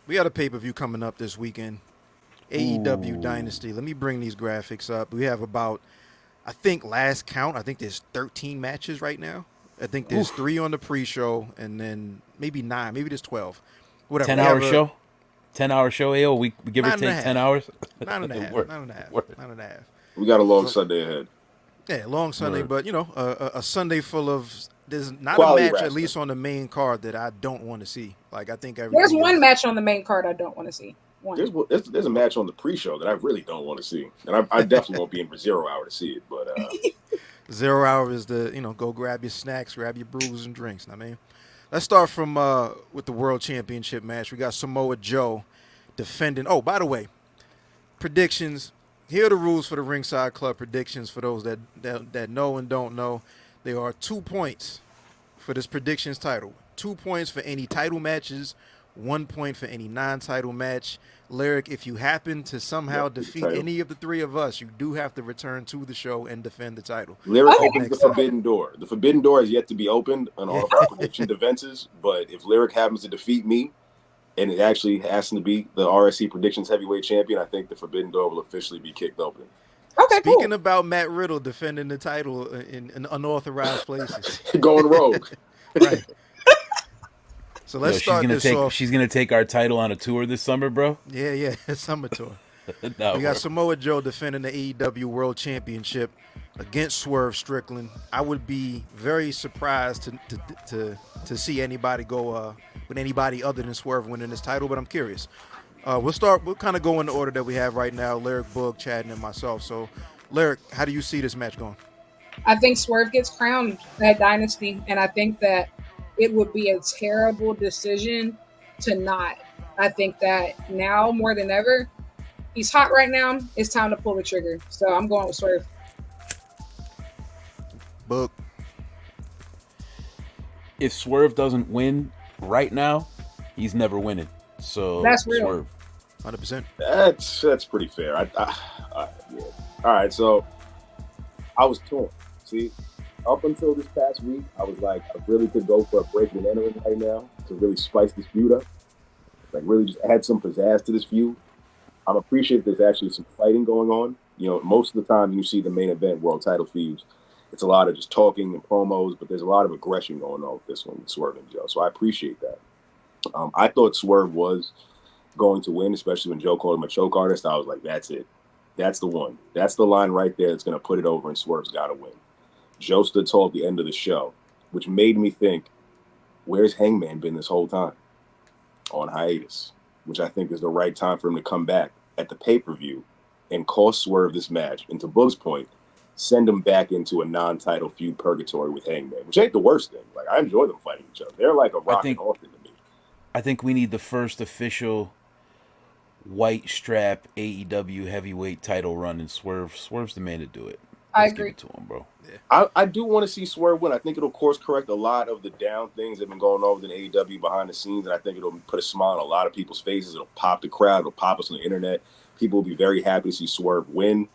We got a pay-per-view coming up this weekend. AEW Ooh, Dynasty. Let me bring these graphics up. We have about, I think last count, I think there's 13 matches right now. I think there's oof. 3 on the pre-show and then maybe 9, maybe there's 12. Whatever. ten We have hour a show. 10 hour show. AO. We give or nine and a take 10 half, hours. nine and a half, Word. nine and a half, Word. 9.5. We got a long So Sunday ahead. yeah, long Sunday, Word. but a Sunday full of. There's not a Quality match at wrestling. least on the main card that I don't want to see. Like I think There's everything one is match on the main card I don't want to see. One. There's a match on the pre-show that I really don't want to see, and I definitely won't be in for 0 hour to see it. But 0 hour is the go grab your snacks, grab your brews and drinks. I mean, let's start from with the World Championship match. We got Samoa Joe defending. Oh, by the way, predictions. Here are the rules for the Ringside Club predictions for those that know and don't know. There are 2 points for this predictions title. 2 points for any title matches. 1 point for any non-title match. Lyric, if you happen to somehow yep, the defeat title. any of the three of us, you do have to return to the show and defend the title. Lyric Okay, opens the Next up. forbidden door. The forbidden door has yet to be opened on Yeah. all of our prediction defenses. But if Lyric happens to defeat me, and it actually has to be the RSC predictions heavyweight champion, I think the forbidden door will officially be kicked open. okay, Speaking cool. about Matt Riddle defending the title in unauthorized places. Going rogue. Right. So let's Yo, start this off. she's gonna take our title on a tour this summer, bro. Yeah, yeah, summer tour. No, We got Samoa Joe defending the AEW World Championship against Swerve Strickland. I would be very surprised to see anybody go with anybody other than Swerve winning this title, but I'm curious. We'll kind of go in the order that we have right now: Lyric, Boog, Chad, and myself. So, Lyric, how do you see this match going? I think Swerve gets crowned at Dynasty, and I think that it would be a terrible decision to not. I think that now more than ever, he's hot right now. It's time to pull the trigger. So I'm going with Swerve. Boog. if Swerve doesn't win right now, he's never winning. So That's real. Swerve. 100%. That's pretty fair. Yeah. All right, so I was torn. See, up until this past week, I was like, I really could go for a break and entering right now to really spice this feud up, like really just add some pizzazz to this feud. I'm appreciative there's actually some fighting going on. You know, most of the time you see the main event world title feuds, it's a lot of just talking and promos, but there's a lot of aggression going on with this one, with Swerve and Joe. So I appreciate that. I thought Swerve was going to win, especially when Joe called him a choke artist. I was like, that's it. That's the one. That's the line right there that's going to put it over, and Swerve's got to win. Joe stood tall at the end of the show, which made me think, where's Hangman been this whole time? On hiatus, which I think is the right time for him to come back at the pay-per-view and cost Swerve this match. And to Boog's point, send him back into a non-title feud purgatory with Hangman, which ain't the worst thing. Like, I enjoy them fighting each other. They're like a I rock and think roll thing to me. I think we need the first official white strap AEW heavyweight title run, and Swerve's the man to do it. I Let's give agree. it to him, bro. I do want to see Swerve win. I think it'll course correct a lot of the down things that have been going on within AEW behind the scenes, and I think it'll put a smile on a lot of people's faces. It'll pop the crowd. It'll pop us on the internet. People will be very happy to see Swerve win.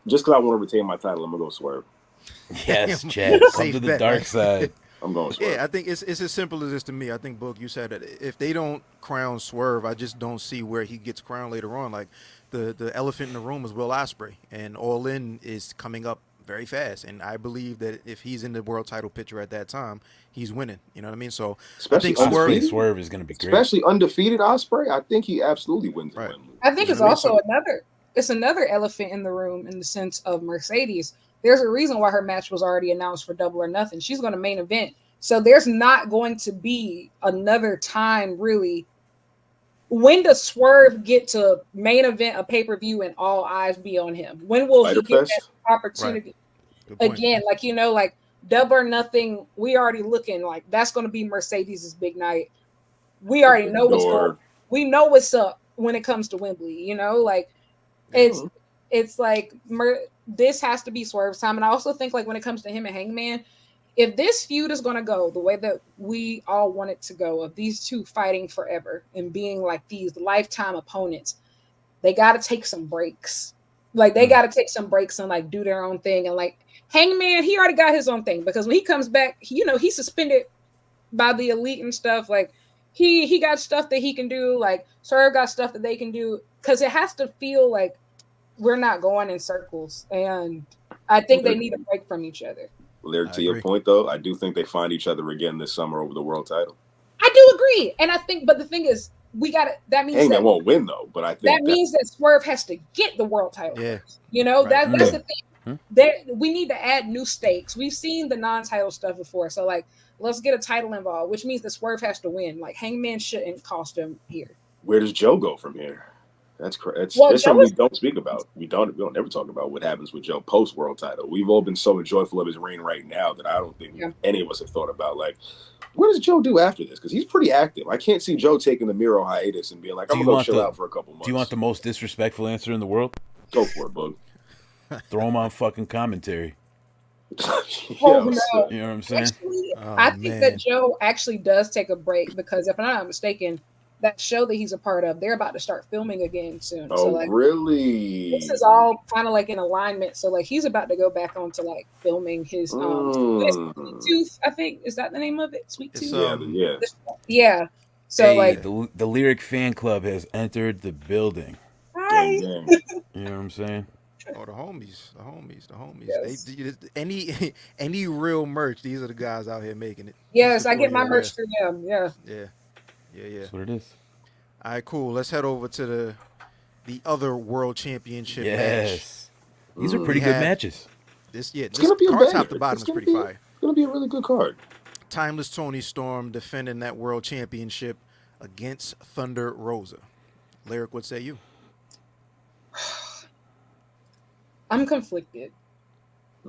Just because I want to retain my title, I'm gonna go Swerve. Yes, Chad. Come Safe to the bet, dark man. side. I'm going Swerve. Yeah, I think it's as simple as this to me. I think, Book, you said that if they don't crown Swerve, I just don't see where he gets crowned later on. Like the elephant in the room is Will Ospreay, and All In is coming up very fast, and I believe that if he's in the world title picture at that time, he's winning. You know what I mean? So I Especially think Swerve, undefeated. Swerve is going to be great. Especially undefeated Ospreay, I think he absolutely wins Right. the win. I think You it's know what I mean? also another elephant in the room in the sense of Mercedes. There's a reason why her match was already announced for Double or Nothing. She's going to main event. So there's not going to be another time really. When does Swerve get to main event a pay-per-view and all eyes be on him? When will Fighter he get that Fest? opportunity? good point. Again, like like Double or Nothing, we already looking like that's going to be Mercedes' big night. We already know what's going. Or We know what's up when it comes to Wembley. Like it's like this has to be Swerve's time. And I also think like when it comes to him and Hangman, if this feud is going to go the way that we all want it to go, of these two fighting forever and being like these lifetime opponents, they got to take some breaks. Like they got to take some breaks and like do their own thing. And like Hangman, he already got his own thing because when he comes back, he's suspended by the elite and stuff. Like he got stuff that he can do. Like Swerve got stuff that they can do, because it has to feel like we're not going in circles. And I think they need a break from each other. Lyric, to your point, though, I do think they find each other again this summer over the world title. I do agree, and I think, but the thing is, we got it. That means Hangman won't win though, but I think that means that Swerve has to get the world title. Yeah, you know, right. that's the thing. There, we need to add new stakes. We've seen the non-title stuff before, so like, let's get a title involved, which means that Swerve has to win. Like Hangman shouldn't cost him here. Where does Joe go from here? That's correct. Well, That's something we don't speak about. We don't ever talk about what happens with Joe post world title. We've all been so enjoyful of his reign right now that I don't think any of us have thought about, like, what does Joe do after this? Because he's pretty active. I can't see Joe taking the Miro hiatus and being like, I'm going to chill out for a couple months. Do you want the most disrespectful answer in the world? Go for it, bud. Throw him on fucking commentary. No. You know what I'm saying? Actually, I think that Joe actually does take a break, because if I'm not mistaken, that show that he's a part of, they're about to start filming again soon. Oh, so, like, really? This is all kind of like in alignment. So like he's about to go back on to like filming his Sweet Tooth, I think. Is that the name of it? Sweet Tooth? Yeah. So hey, like the Lyric fan club has entered the building. Hi. You know what I'm saying? Oh, the homies. Yes. Any real merch, these are the guys out here making it. Yes, I get my merch through them. Yeah. That's what it is. All right, cool. Let's head over to the other world championship match. These are pretty good matches. This gonna be card a top to bottom is pretty fire. It's gonna be a really good card. Timeless Tony Storm defending that world championship against Thunder Rosa. Lyric, what say you? I'm conflicted,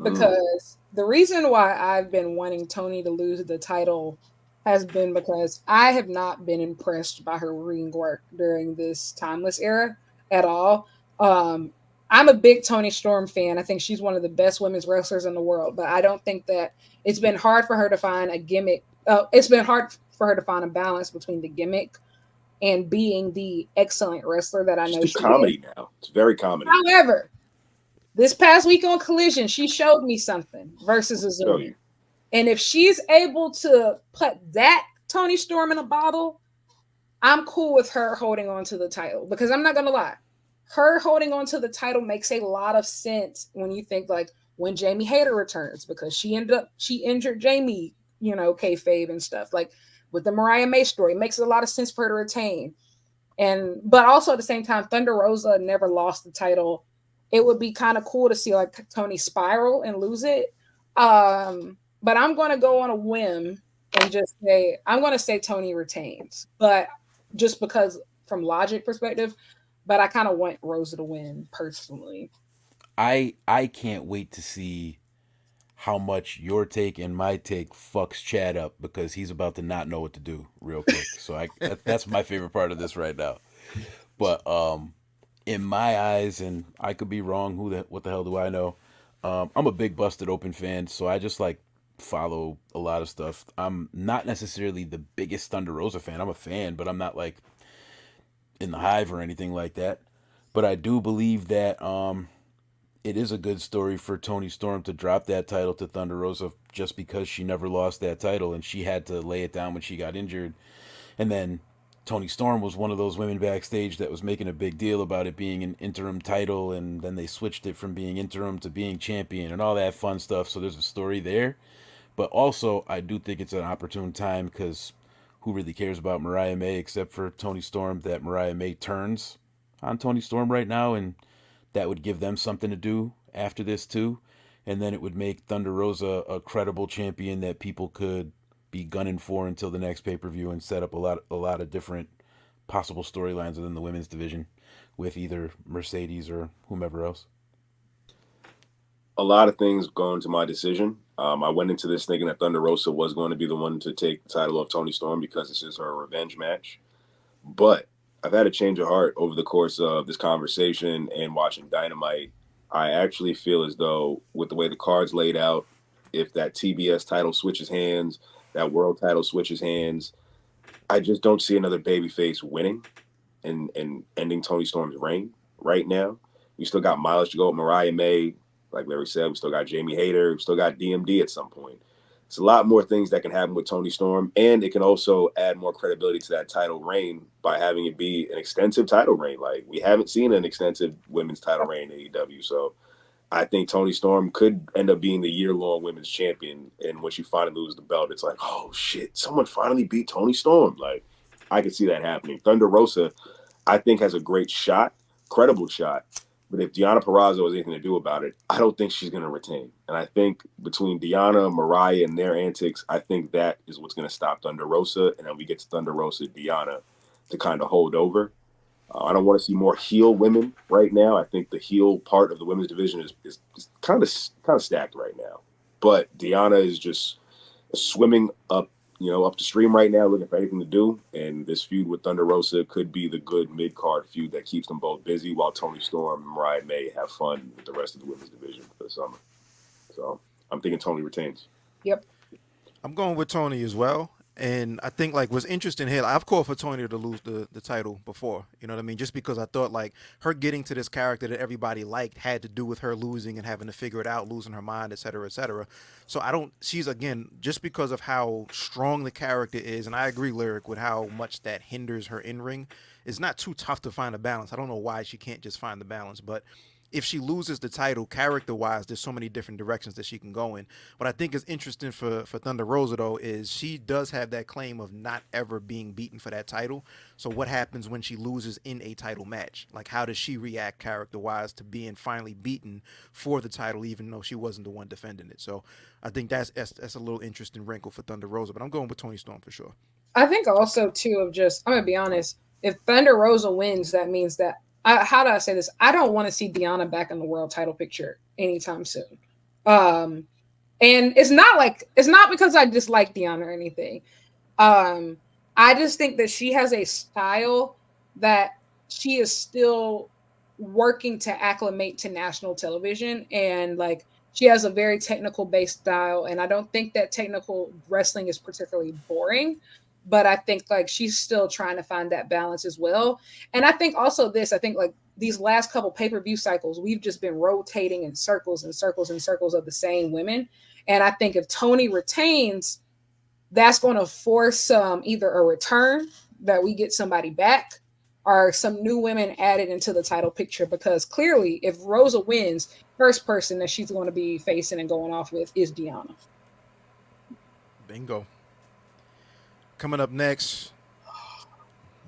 because the reason why I've been wanting Tony to lose the title has been because I have not been impressed by her ring work during this Timeless era at all. I'm a big Toni Storm fan. I think she's one of the best women's wrestlers in the world, but I don't think that it's been hard for her to find a gimmick. It's been hard for her to find a balance between the gimmick and being the excellent wrestler that I know she's comedy is. Now. It's very comedy. However, this past week on Collision, she showed me something versus Azumi. And if she's able to put that Toni Storm in a bottle, I'm cool with her holding on to the title. Because I'm not going to lie, her holding on to the title makes a lot of sense when you think like when Jamie Hayter returns, because she injured Jamie, kayfabe and stuff. Like with the Mariah May story, it makes a lot of sense for her to retain. But also at the same time, Thunder Rosa never lost the title. It would be kind of cool to see like Tony spiral and lose it. But I'm going to go on a whim and just say, I'm going to say Tony retains, but just because from logic perspective, but I kind of want Rosa to win personally. I can't wait to see how much your take and my take fucks Chad up, because he's about to not know what to do real quick. So that's my favorite part of this right now. But in my eyes, and I could be wrong, what the hell do I know? I'm a big Busted Open fan, so I just like follow a lot of stuff. I'm not necessarily the biggest Thunder Rosa fan. I'm a fan, but I'm not like in the hive or anything like that. But I do believe that it is a good story for Toni Storm to drop that title to Thunder Rosa, just because she never lost that title and she had to lay it down when she got injured. And then Toni Storm was one of those women backstage that was making a big deal about it being an interim title, and then they switched it from being interim to being champion and all that fun stuff. So there's a story there. But also, I do think it's an opportune time, because who really cares about Mariah May except for Toni Storm, that Mariah May turns on Toni Storm right now, and that would give them something to do after this too. And then it would make Thunder Rosa a credible champion that people could be gunning for until the next pay-per-view, and set up a lot of different possible storylines within the women's division with either Mercedes or whomever else. A lot of things go into my decision. I went into this thinking that Thunder Rosa was going to be the one to take the title off Toni Storm, because this is her revenge match. But I've had a change of heart over the course of this conversation and watching Dynamite. I actually feel as though, with the way the card's laid out, if that TBS title switches hands, that world title switches hands, I just don't see another babyface winning and ending Toni Storm's reign right now. We still got mileage to go with Mariah May. Like Larry said, we still got Jamie Hayter. We still got DMD at some point. It's a lot more things that can happen with Toni Storm, and it can also add more credibility to that title reign by having it be an extensive title reign. Like, we haven't seen an extensive women's title reign in AEW, so I think Toni Storm could end up being the year-long women's champion. And when she finally loses the belt, it's like, oh shit, someone finally beat Toni Storm. Like, I could see that happening. Thunder Rosa, I think, has a great shot, credible shot. But if Deonna Purrazzo has anything to do about it, I don't think she's going to retain. And I think between Deonna, Mariah, and their antics, I think that is what's going to stop Thunder Rosa. And then we get to Thunder Rosa, Deonna to kind of hold over. I don't want to see more heel women right now. I think the heel part of the women's division is kind of stacked right now. But Deonna is just swimming up the stream right now, looking for anything to do. And this feud with Thunder Rosa could be the good mid-card feud that keeps them both busy while Toni Storm and Mariah May have fun with the rest of the women's division for the summer. So I'm thinking Toni retains. Yep. I'm going with Toni as well. And I think, like, what's interesting here, I've called for Toni to lose the title before, you know what I mean? Just because I thought, like, her getting to this character that everybody liked had to do with her losing and having to figure it out, losing her mind, et cetera, et cetera. So she's, again, just because of how strong the character is, and I agree, Lyric, with how much that hinders her in-ring, it's not too tough to find a balance. I don't know why she can't just find the balance, but if she loses the title, character-wise, there's so many different directions that she can go in. What I think is interesting for Thunder Rosa, though, is she does have that claim of not ever being beaten for that title. So what happens when she loses in a title match? Like, how does she react character-wise to being finally beaten for the title, even though she wasn't the one defending it? So I think that's a little interesting wrinkle for Thunder Rosa, but I'm going with Toni Storm for sure. I think also, too, I'm going to be honest, if Thunder Rosa wins, that means that how do I say this? I don't want to see Deonna back in the world title picture anytime soon. And it's not because I dislike Deonna or anything. I just think that she has a style that she is still working to acclimate to national television. And like, she has a very technical based style. And I don't think that technical wrestling is particularly boring. But I think like she's still trying to find that balance as well. And I think also I think like these last couple pay-per-view cycles, we've just been rotating in circles and circles and circles of the same women. And I think if Toni retains, that's going to force either a return that we get somebody back or some new women added into the title picture. Because clearly if Rosa wins, first person that she's going to be facing and going off with is Deonna. Bingo. Coming up next,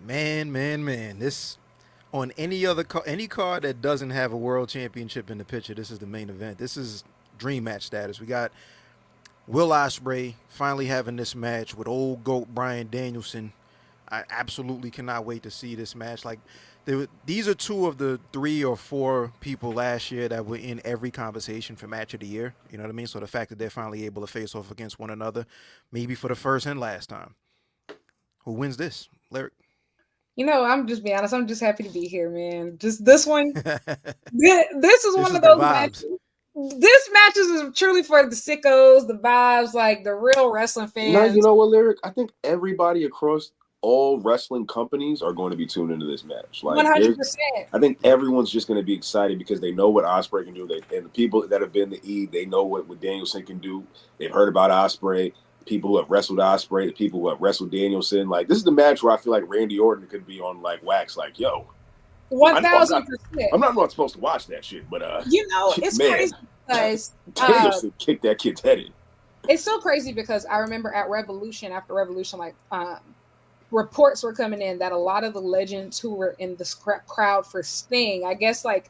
man, this on any card that doesn't have a world championship in the picture, this is the main event. This is dream match status. We got Will Ospreay finally having this match with old GOAT Bryan Danielson. I absolutely cannot wait to see this match. Like, these are two of the 3 or 4 people last year that were in every conversation for match of the year. You know what I mean? So the fact that they're finally able to face off against one another, maybe for the first and last time. Who wins this, Lyric? You know, I'm just being honest. I'm just happy to be here, man. Just this one. This is one of those matches. This match is truly for the sickos, the vibes, like the real wrestling fans. No, you know what, Lyric? I think everybody across all wrestling companies are going to be tuned into this match. Like 100%. I think everyone's just going to be excited because they know what Ospreay can do. And the people that have been to E, they know what Danielson can do. They've heard about Ospreay. People who have wrestled Ospreay, the people who have wrestled Danielson. Like, this is the match where I feel like Randy Orton could be on like wax. Like, yo, 1,000%. I'm not supposed to watch that shit, but it's crazy because Danielson kicked that kid's head in. It's so crazy because I remember at Revolution, after Revolution, like reports were coming in that a lot of the legends who were in the crowd for Sting, I guess like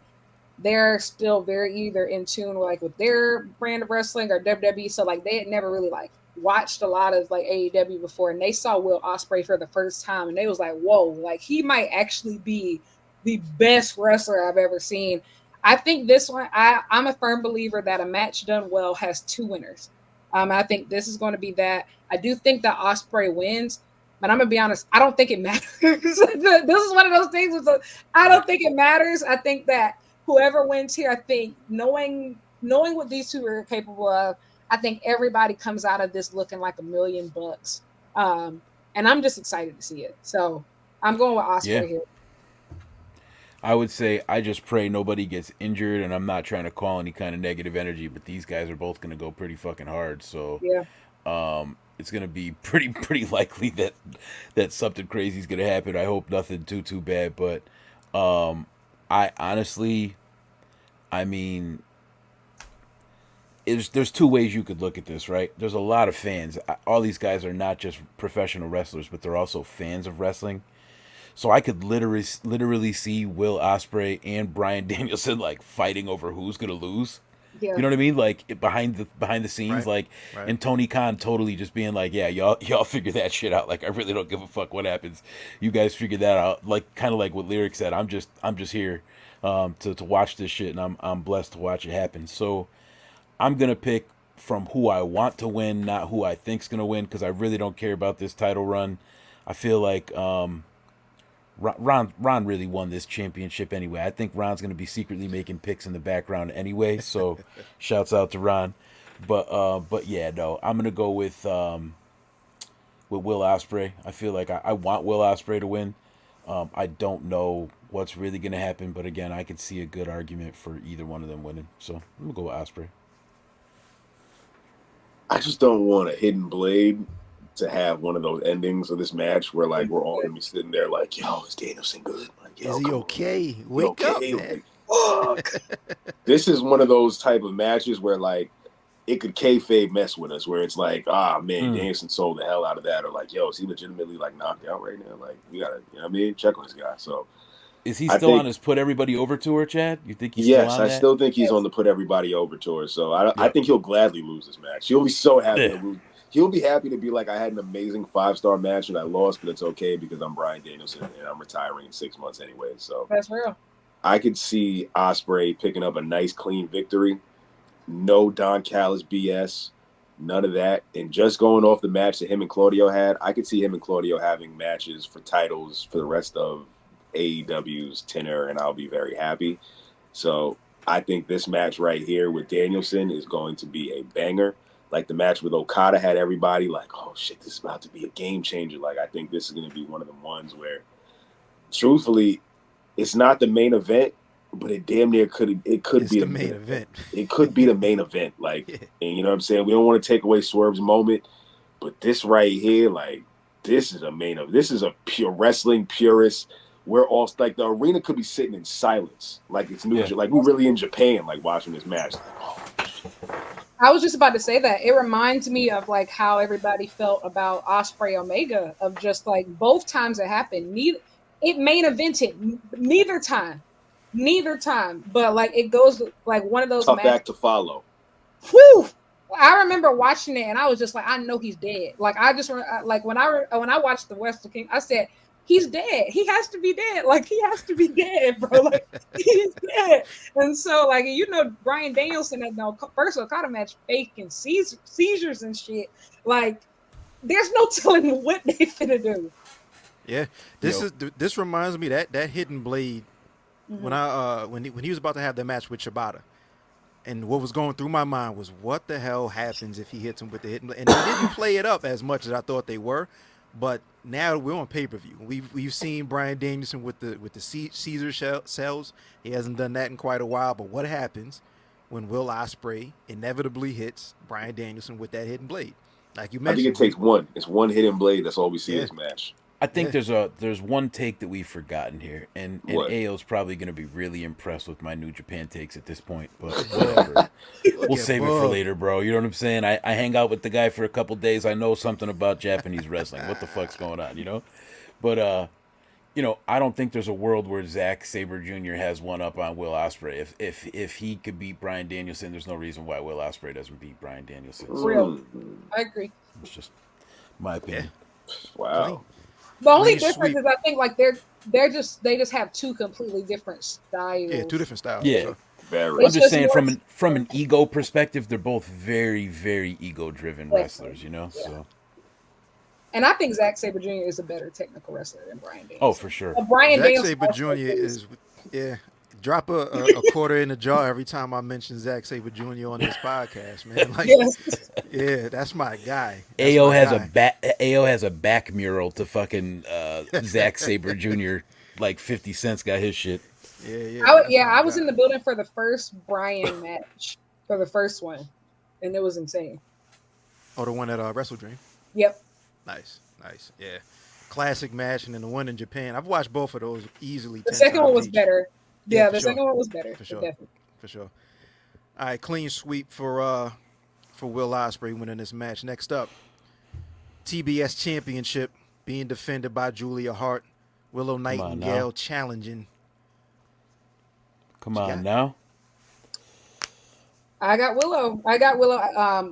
they're still very either in tune like with their brand of wrestling or WWE. So like they had never really like watched a lot of like AEW before, and they saw Will Ospreay for the first time, and they was like, "Whoa! Like he might actually be the best wrestler I've ever seen." I think this one, I'm a firm believer that a match done well has 2 winners. I think this is going to be that. I do think that Ospreay wins, but I'm gonna be honest. I don't think it matters. This is one of those things. I don't think it matters. I think that whoever wins here, I think knowing what these two are capable of, I think everybody comes out of this looking like $1 million. And I'm just excited to see it. So I'm going with Ospreay here. I would say I just pray nobody gets injured, and I'm not trying to call any kind of negative energy, but these guys are both going to go pretty fucking hard. So yeah. It's gonna be pretty likely that something crazy is gonna happen. I hope nothing too bad, but I honestly, I mean, there's two ways you could look at this, right? There's a lot of fans. All these guys are not just professional wrestlers, but they're also fans of wrestling. So I could literally see Will Ospreay and Bryan Danielson like fighting over who's gonna lose. Yeah. You know what I mean? Like behind the scenes, Right. like Right. and Tony Khan totally just being like, yeah, y'all figure that shit out. Like I really don't give a fuck what happens. You guys figure that out. Like kind of like what Lyric said. I'm just here to watch this shit, and I'm blessed to watch it happen. So I'm gonna pick from who I want to win, not who I think's gonna win, because I really don't care about this title run. I feel like Ron really won this championship anyway. I think Ron's going to be secretly making picks in the background anyway. So, shouts out to Ron. But yeah, no, I'm going to go with Will Ospreay. I feel like I want Will Ospreay to win. I don't know what's really going to happen, but again, I could see a good argument for either one of them winning. So I'm going to go with Ospreay. I just don't want a hidden blade to have one of those endings of this match where like we're all gonna be sitting there like, yo, is Danielson good? Like, yo, Is he come on. okay? Wake up, okay? man. Like, fuck. This is one of those type of matches where like it could kayfabe mess with us, where it's like, ah man, Danielson sold the hell out of that, or like, yo, is he legitimately like knocked out right now? Like, we gotta, you know what I mean, check on this guy. So is he still on his put everybody over tour, Chad? You think he's still on that? I still think he's on the put everybody over tour. So I think he'll gladly lose this match. He'll be so happy to lose. He'll be happy to be like, I had an amazing 5-star match and I lost, but it's okay because I'm Bryan Danielson and I'm retiring in 6 months anyway. So That's real. I could see Ospreay picking up a nice, clean victory. No Don Callis BS, none of that. And just going off the match that him and Claudio had, I could see him and Claudio having matches for titles for the rest of AEW's tenure, and I'll be very happy. So I think this match right here with Danielson is going to be a banger. Like the match with Okada had everybody like, oh shit, this is about to be a game changer. Like I think this is going to be one of the ones where, truthfully, it's not the main event, but it damn near could be the main event. It could be the main event. Like, and you know what I'm saying? We don't want to take away Swerve's moment, but this right here, like, this is a main event. This is a pure wrestling purist. We're all like the arena could be sitting in silence, like it's new, like we're really in Japan, like watching this match. Like, oh, I was just about to say that. It reminds me of like how everybody felt about Ospreay Omega, of just like both times it happened. It main evented neither time, but like it goes like one of those tough matches. act to follow. Whew. I remember watching it and I was just like, I know he's dead. Like I just like when I watched the Wrestle King, I said, he's dead. He has to be dead. Like he has to be dead, bro. Like he's dead. And so, like, you know, Bryan Danielson had no first Okada match faking seizures and shit. Like, there's no telling what they finna do. Yeah, this reminds me that hidden blade when he was about to have the match with Shibata, and what was going through my mind was what the hell happens if he hits him with the hidden blade, and they didn't play it up as much as I thought they were. But now we're on pay-per-view. We've seen Bryan Danielson with the Caesar cells. He hasn't done that in quite a while. But what happens when Will Ospreay inevitably hits Bryan Danielson with that hidden blade? Like you mentioned, I think it takes one. It's one hidden blade. That's all we see in this match. I think there's one take that we've forgotten here, and AO's probably going to be really impressed with my New Japan takes at this point, but whatever. We'll save it for later, bro. You know what I'm saying? I hang out with the guy for a couple days. I know something about Japanese wrestling. What the fuck's going on, you know? But, you know, I don't think there's a world where Zack Sabre Jr. has one up on Will Ospreay. If he could beat Bryan Danielson, there's no reason why Will Ospreay doesn't beat Bryan Danielson. So Real. I agree. it's just my opinion. Wow. The only difference is I think like they just have two completely different styles. Yeah, two different styles. Yeah. Very. I'm just saying from an ego perspective, they're both very, very ego driven wrestlers, you know? Yeah. So and I think Zack Sabre Jr. is a better technical wrestler than Bryan Danielson. Oh, for sure. Zack Sabre Jr. is drop a quarter in the jar every time I mention Zack Sabre Jr. on this podcast, man. Like, yeah, that's my guy. AO has a back mural to fucking Zack Sabre Jr. Like 50 Cent got his shit. I was in the building for the first Bryan match, for the first one, and it was insane. Oh, the one at Wrestle Dream. Yep. Nice. Yeah. Classic match, and then the one in Japan. I've watched both of those easily The 10 second one times was each. better. Yeah, Yeah, for the sure. second one was better. For sure. Definitely. For sure. All right, clean sweep for Will Ospreay winning this match. Next up, TBS Championship being defended by Julia Hart. Willow Come on Nightingale now. challenging. Come What you on got? now. I got Willow.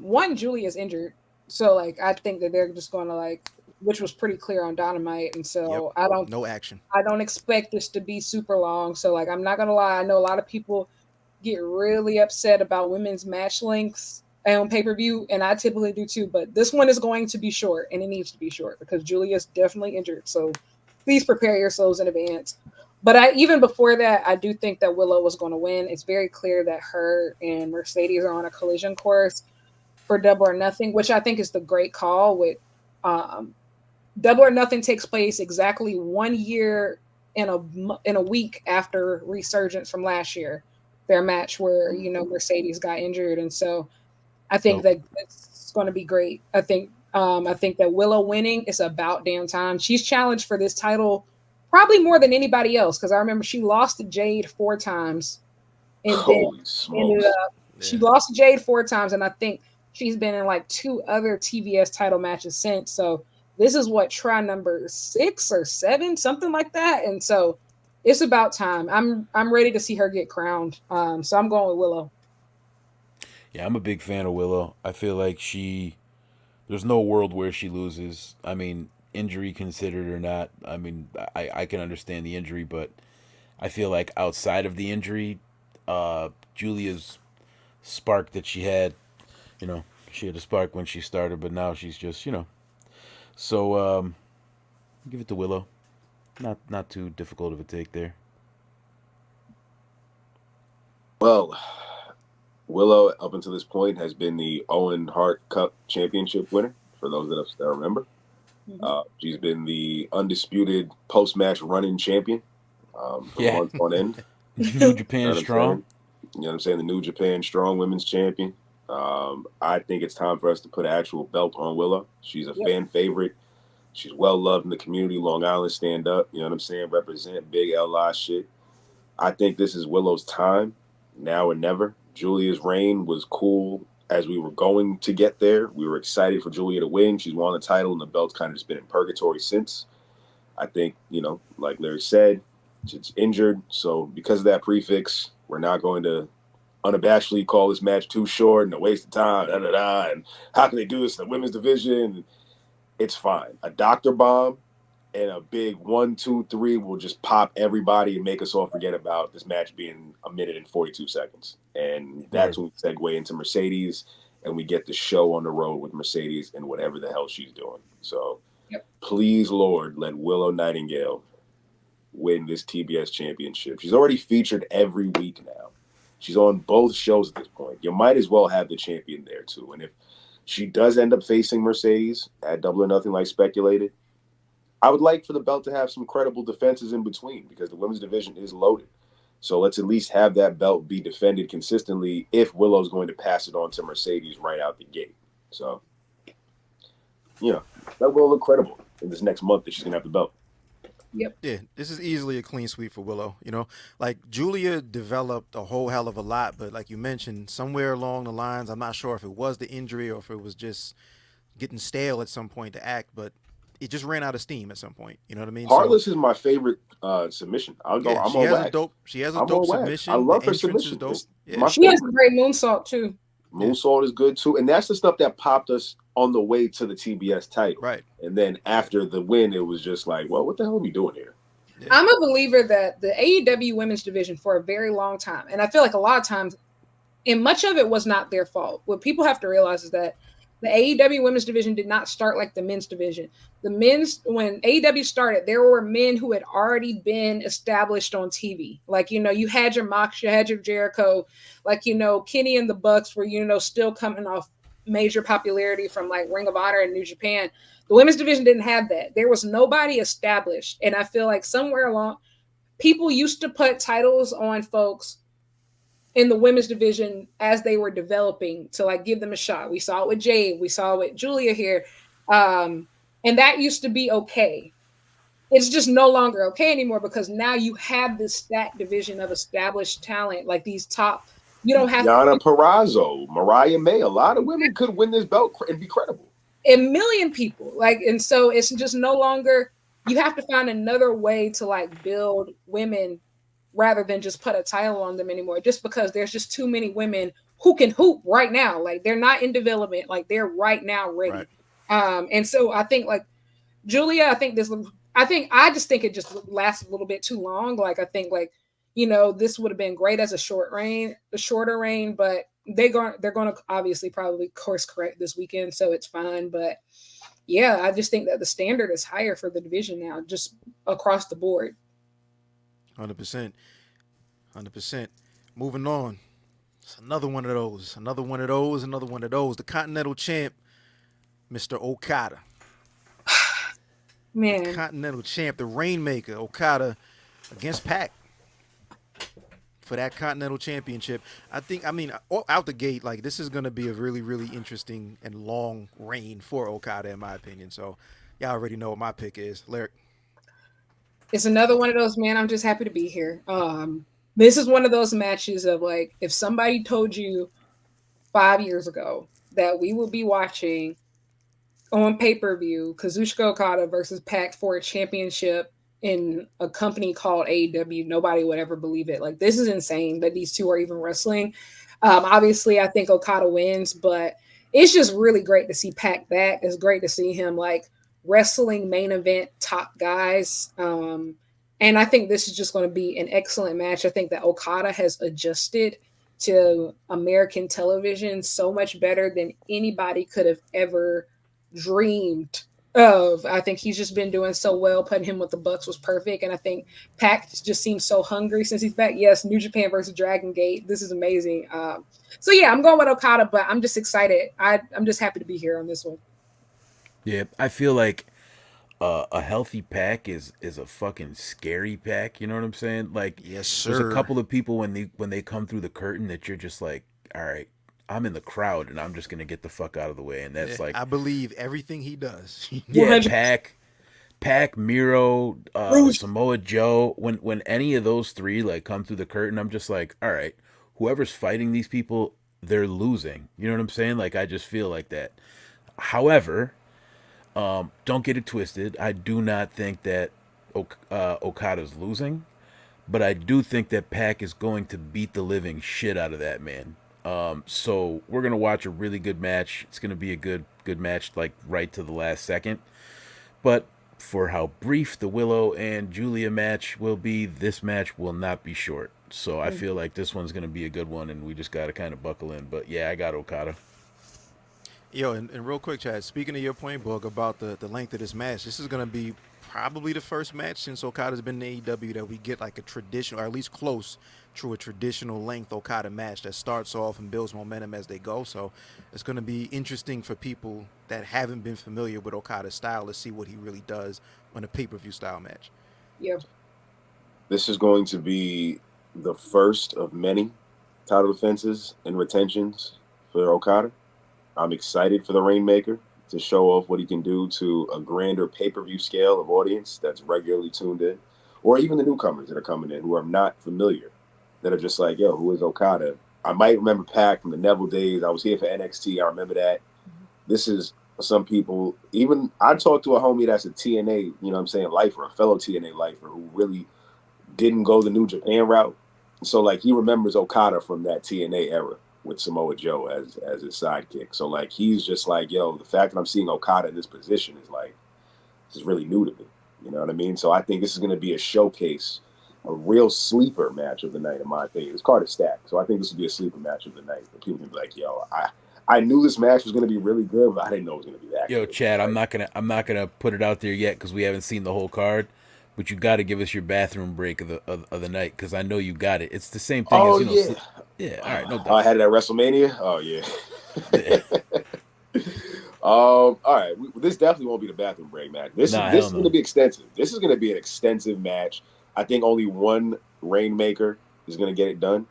One, Julia's injured, so like I think that they're just going to which was pretty clear on Dynamite, and Yep. so No action. I don't expect this to be super long. So like I'm not gonna lie, I know a lot of people get really upset about women's match lengths on pay-per-view, and I typically do too, but this one is going to be short, and it needs to be short because Julia's definitely injured. So please prepare yourselves in advance. But even before that, I do think that Willow was going to win. It's very clear that her and Mercedes are on a collision course for Double or Nothing, which I think is the great call. With Double or Nothing takes place exactly 1 year in a week after Resurgence from last year, their match where Mercedes got injured, and so I think that it's going to be great. I think that Willow winning is about damn time. She's challenged for this title probably more than anybody else because I remember she lost to Jade 4 times, and then Holy ended smokes. up she lost to Jade 4 times, and I think she's been in like 2 other TBS title matches since. So this is what try number 6 or 7, something like that, and so it's about time. I'm ready to see her get crowned. So I'm going with Willow. Yeah, I'm a big fan of Willow. I feel like there's no world where she loses. I mean, injury considered or not, I mean, I can understand the injury, but I feel like outside of the injury, Julia's spark that she had, she had a spark when she started, but now she's just. So give it to Willow. Not too difficult of a take there. Well, Willow, up until this point, has been the Owen Hart Cup championship winner, for those that remember. She's been the undisputed post-match running champion for months on end. New Japan Strong. You know what I'm saying? The New Japan Strong Women's Champion. I think it's time for us to put an actual belt on Willow. She's a fan favorite. She's well loved in the community. Long Island, stand up. You know what I'm saying? Represent big LI shit. I think this is Willow's time, now or never. Julia's reign was cool as we were going to get there. We were excited for Julia to win. She's won the title, and the belt's kind of just been in purgatory since. I think, like Larry said, she's injured. So because of that prefix, we're not going to unabashedly call this match too short and a waste of time, and how can they do this in the women's division? It's fine. A doctor bomb and a big 1, 2, 3 will just pop everybody and make us all forget about this match being 1 minute and 42 seconds. And that's when we segue into Mercedes and we get the show on the road with Mercedes and whatever the hell she's doing. So please, Lord, let Willow Nightingale win this TBS championship. She's already featured every week now. She's on both shows at this point. You might as well have the champion there too. And if she does end up facing Mercedes at Double or Nothing like speculated, I would like for the belt to have some credible defenses in between because the women's division is loaded. So let's at least have that belt be defended consistently if Willow's going to pass it on to Mercedes right out the gate. So, that will look credible in this next month that she's going to have the belt. Yep. Yeah, this is easily a clean sweep for Willow. Like Julia developed a whole hell of a lot, but like you mentioned, somewhere along the lines, I'm not sure if it was the injury or if it was just getting stale at some point to act, but it just ran out of steam at some point. You know what I mean? Heartless is my favorite submission. I'm she on has wax. a dope. She has a dope submission. I love the her submission. Is dope. She has a great moonsault too. Moonsault is good too, and that's the stuff that popped us on the way to the TBS title. Right. And then after the win, it was just like, well, what the hell are we doing here? Yeah. I'm a believer that the AEW women's division for a very long time, and I feel like a lot of times, and much of it was not their fault. What people have to realize is that the AEW women's division did not start like the men's division. When AEW started, there were men who had already been established on TV. Like, you had your Mox, you had your Jericho, like, Kenny and the Bucks were, still coming off major popularity from like Ring of Honor and New Japan. The women's division didn't have that. There was nobody established. And I feel like somewhere along, people used to put titles on folks in the women's division as they were developing to like give them a shot. We saw it with Jade, we saw it with Julia here. And that used to be okay. It's just no longer okay anymore because now you have this stacked division of established talent, like these top. You don't have Yana Perazo, Mariah May. A lot of women could win this belt and be credible. a million people, like, and so it's just no longer. You have to find another way to like build women rather than just put a title on them anymore. Just because there's just too many women who can hoop right now, like they're not in development, like they're right now ready. Right. And so I think like Julia, I just think it just lasts a little bit too long. Like I think like, this would have been great as a shorter reign, but they're going to obviously probably course correct this weekend, so it's fine. But yeah, I just think that the standard is higher for the division now, just across the board. 100%. Moving on. It's another one of those. The Continental Champ, Mr. Okada. Man. The Continental Champ, the Rainmaker, Okada against Pac for that Continental Championship. Out the gate, like, this is going to be a really, really interesting and long reign for Okada, in my opinion. So, y'all already know what my pick is. Lyric. It's another one of those, man, I'm just happy to be here. This is one of those matches of, like, if somebody told you 5 years ago that we would be watching on pay-per-view Kazuchika Okada versus Pac for a championship in a company called AEW, nobody would ever believe it. Like, this is insane that these two are even wrestling. Obviously, I think Okada wins, but it's just really great to see Pac back. It's great to see him, like, wrestling main event top guys. And I think this is just going to be an excellent match. I think that Okada has adjusted to American television so much better than anybody could have ever dreamed of. I think he's just been doing so well. Putting him with the Bucks was perfect. And I think Pac just seems so hungry since he's back. Yes, New Japan versus Dragon Gate. This is amazing. So yeah, I'm going with Okada, but I'm just excited. I'm just happy to be here on this one. Yeah, I feel like a healthy Pac is a fucking scary Pac. You know what I'm saying? Like, yes, sir. There's a couple of people when they come through the curtain that you're just like, all right, I'm in the crowd and I'm just gonna get the fuck out of the way. And that's like, I believe everything he does. Yeah, Pac, Miro, Samoa Joe. When any of those three like come through the curtain, I'm just like, all right, whoever's fighting these people, they're losing. You know what I'm saying? Like, I just feel like that. However, don't get it twisted. I do not think that Okada's losing, but I do think that Pac is going to beat the living shit out of that man. So we're gonna watch a really good match. It's gonna be a good match, like right to the last second. But for how brief the Willow and Julia match will be, this match will not be short. So I feel like this one's gonna be a good one, and we just gotta kind of buckle in. But yeah, I got Okada. Yo, and real quick, Chad, speaking of your point, Book, about the length of this match, this is going to be probably the first match since Okada's been in AEW that we get like a traditional, or at least close to a traditional length Okada match that starts off and builds momentum as they go. So it's going to be interesting for people that haven't been familiar with Okada's style to see what he really does on a pay-per-view style match. Yep. This is going to be the first of many title defenses and retentions for Okada. I'm excited for the Rainmaker to show off what he can do to a grander pay-per-view scale of audience that's regularly tuned in, or even the newcomers that are coming in who are not familiar, that are just like, yo, who is Okada? I might remember Pac from the Neville days. I was here for NXT. I remember that. This is some people, even I talked to a homie that's a TNA, you know what I'm saying, lifer, a fellow TNA lifer who really didn't go the New Japan route. So, like, he remembers Okada from that TNA era with Samoa Joe as his sidekick. So, like, he's just like, yo, the fact that I'm seeing Okada in this position is like, this is really new to me. You know what I mean? So I think this is going to be a showcase, a real sleeper match of the night, in my opinion. It's card stack. So I think this will be a sleeper match of the night. And people can be like, yo, I knew this match was going to be really good, but I didn't know it was going to be that Yo, good. Chad, I'm not gonna put it out there yet because we haven't seen the whole card. But you got to give us your bathroom break of the night because I know you got it. It's the same thing as, you know, yeah. All right, no doubt. I had it at WrestleMania? Oh, yeah. All right. This definitely won't be the bathroom break match. This is going to be extensive. This is going to be an extensive match. I think only one Rainmaker is going to get it done.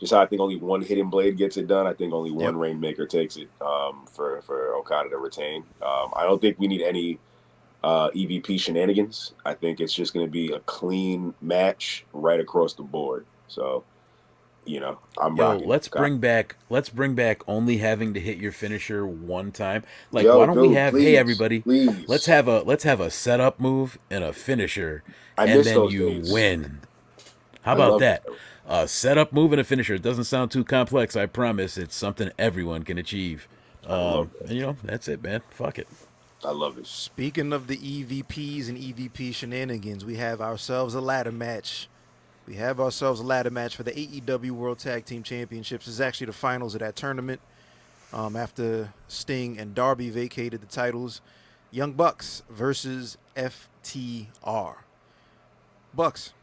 just how I think only one hidden blade gets it done. I think only one Yep. Rainmaker takes it for Okada to retain. I don't think we need any EVP shenanigans. I think it's just going to be a clean match right across the board. So, I'm Yo, rocking. let's bring back only having to hit your finisher one time. Like, Yo, why don't we dude, have, hey please, everybody, please. let's have a setup move and a finisher, I and miss then those you days. win. How I about love that? that. Setup, move, and a finisher. It doesn't sound too complex. I promise. It's something everyone can achieve. I love that. And that's it, man. Fuck it. I love it. Speaking of the EVPs and EVP shenanigans, we have ourselves a ladder match. We have ourselves a ladder match for the AEW World Tag Team Championships. This is actually the finals of that tournament. After Sting and Darby vacated the titles, Young Bucks versus FTR. Bucks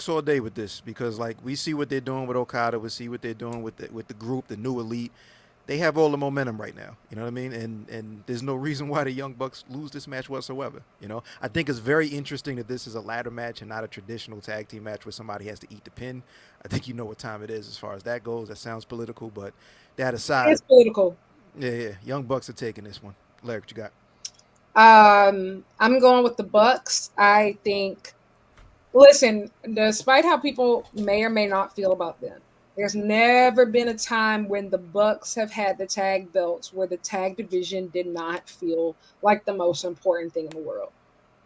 all day with this because like we see what they're doing with Okada, we see what they're doing with the group, the new elite. They have all the momentum right now. You know what I mean? And there's no reason why the Young Bucks lose this match whatsoever. I think it's very interesting that this is a ladder match and not a traditional tag team match where somebody has to eat the pin. I think you know what time it is as far as that goes. That sounds political, but that aside, It's political. yeah. Young Bucks are taking this one. Larry, what you got? I'm going with the Bucks. I think. Listen, despite how people may or may not feel about them, there's never been a time when the Bucks have had the tag belts where the tag division did not feel like the most important thing in the world.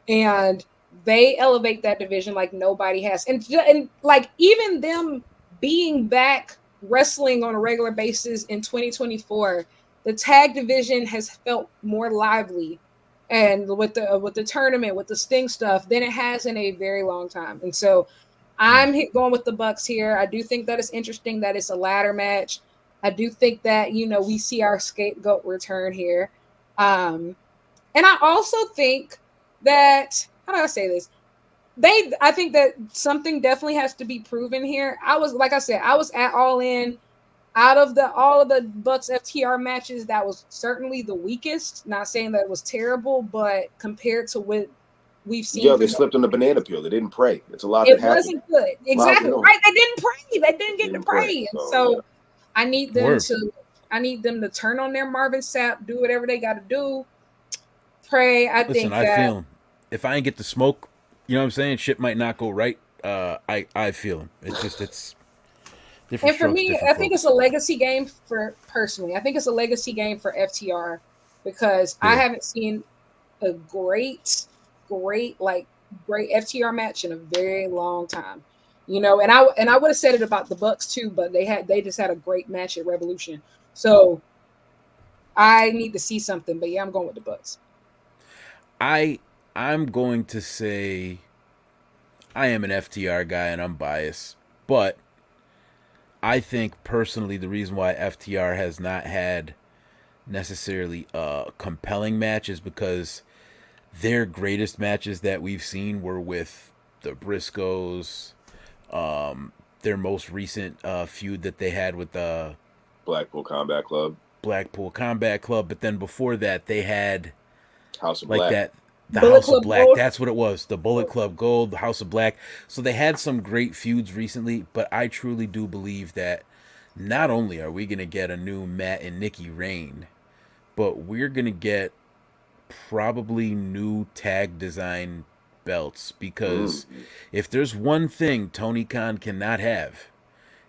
And they elevate that division like nobody has. And like even them being back wrestling on a regular basis in 2024, the tag division has felt more lively and with the tournament, with the Sting stuff, than it has in a very long time. And so I'm going with the Bucks here. I do think that it's interesting that it's a ladder match. I do think that we see our scapegoat return here, and I also think that how do I say this? I think that something definitely has to be proven here. I was at All In. Out of all of the Bucks FTR matches, that was certainly the weakest. Not saying that it was terrible, but compared to what we've seen, Yo, they slipped on the banana peel. They didn't pray. It's a lot it that happened. wasn't good. Exactly right. They didn't pray. They didn't get to pray. So yeah. I need them to turn on their Marvin Sapp, do whatever they got to do. Pray. Listen, I feel if I ain't get the smoke, you know what I'm saying? Shit might not go right. I feel him. It's different. And for me, I think it's a legacy game personally. I think it's a legacy game for FTR because I haven't seen a great FTR match in a very long time. And I would have said it about the Bucks too, but they just had a great match at Revolution. So I need to see something, but yeah, I'm going with the Bucks. I'm going to say I am an FTR guy and I'm biased, but I think personally the reason why FTR has not had necessarily a compelling match is because their greatest matches that we've seen were with the Briscoes. Their most recent feud that they had with the Blackpool Combat Club. But then before that they had House of like Black. that. The Bullet House Club of Black, Gold. that's what it was. The Bullet Club Gold, the House of Black. So they had some great feuds recently, but I truly do believe that not only are we going to get a new Matt and Nikki reign, but we're going to get probably new tag design belts because if there's one thing Tony Khan cannot have,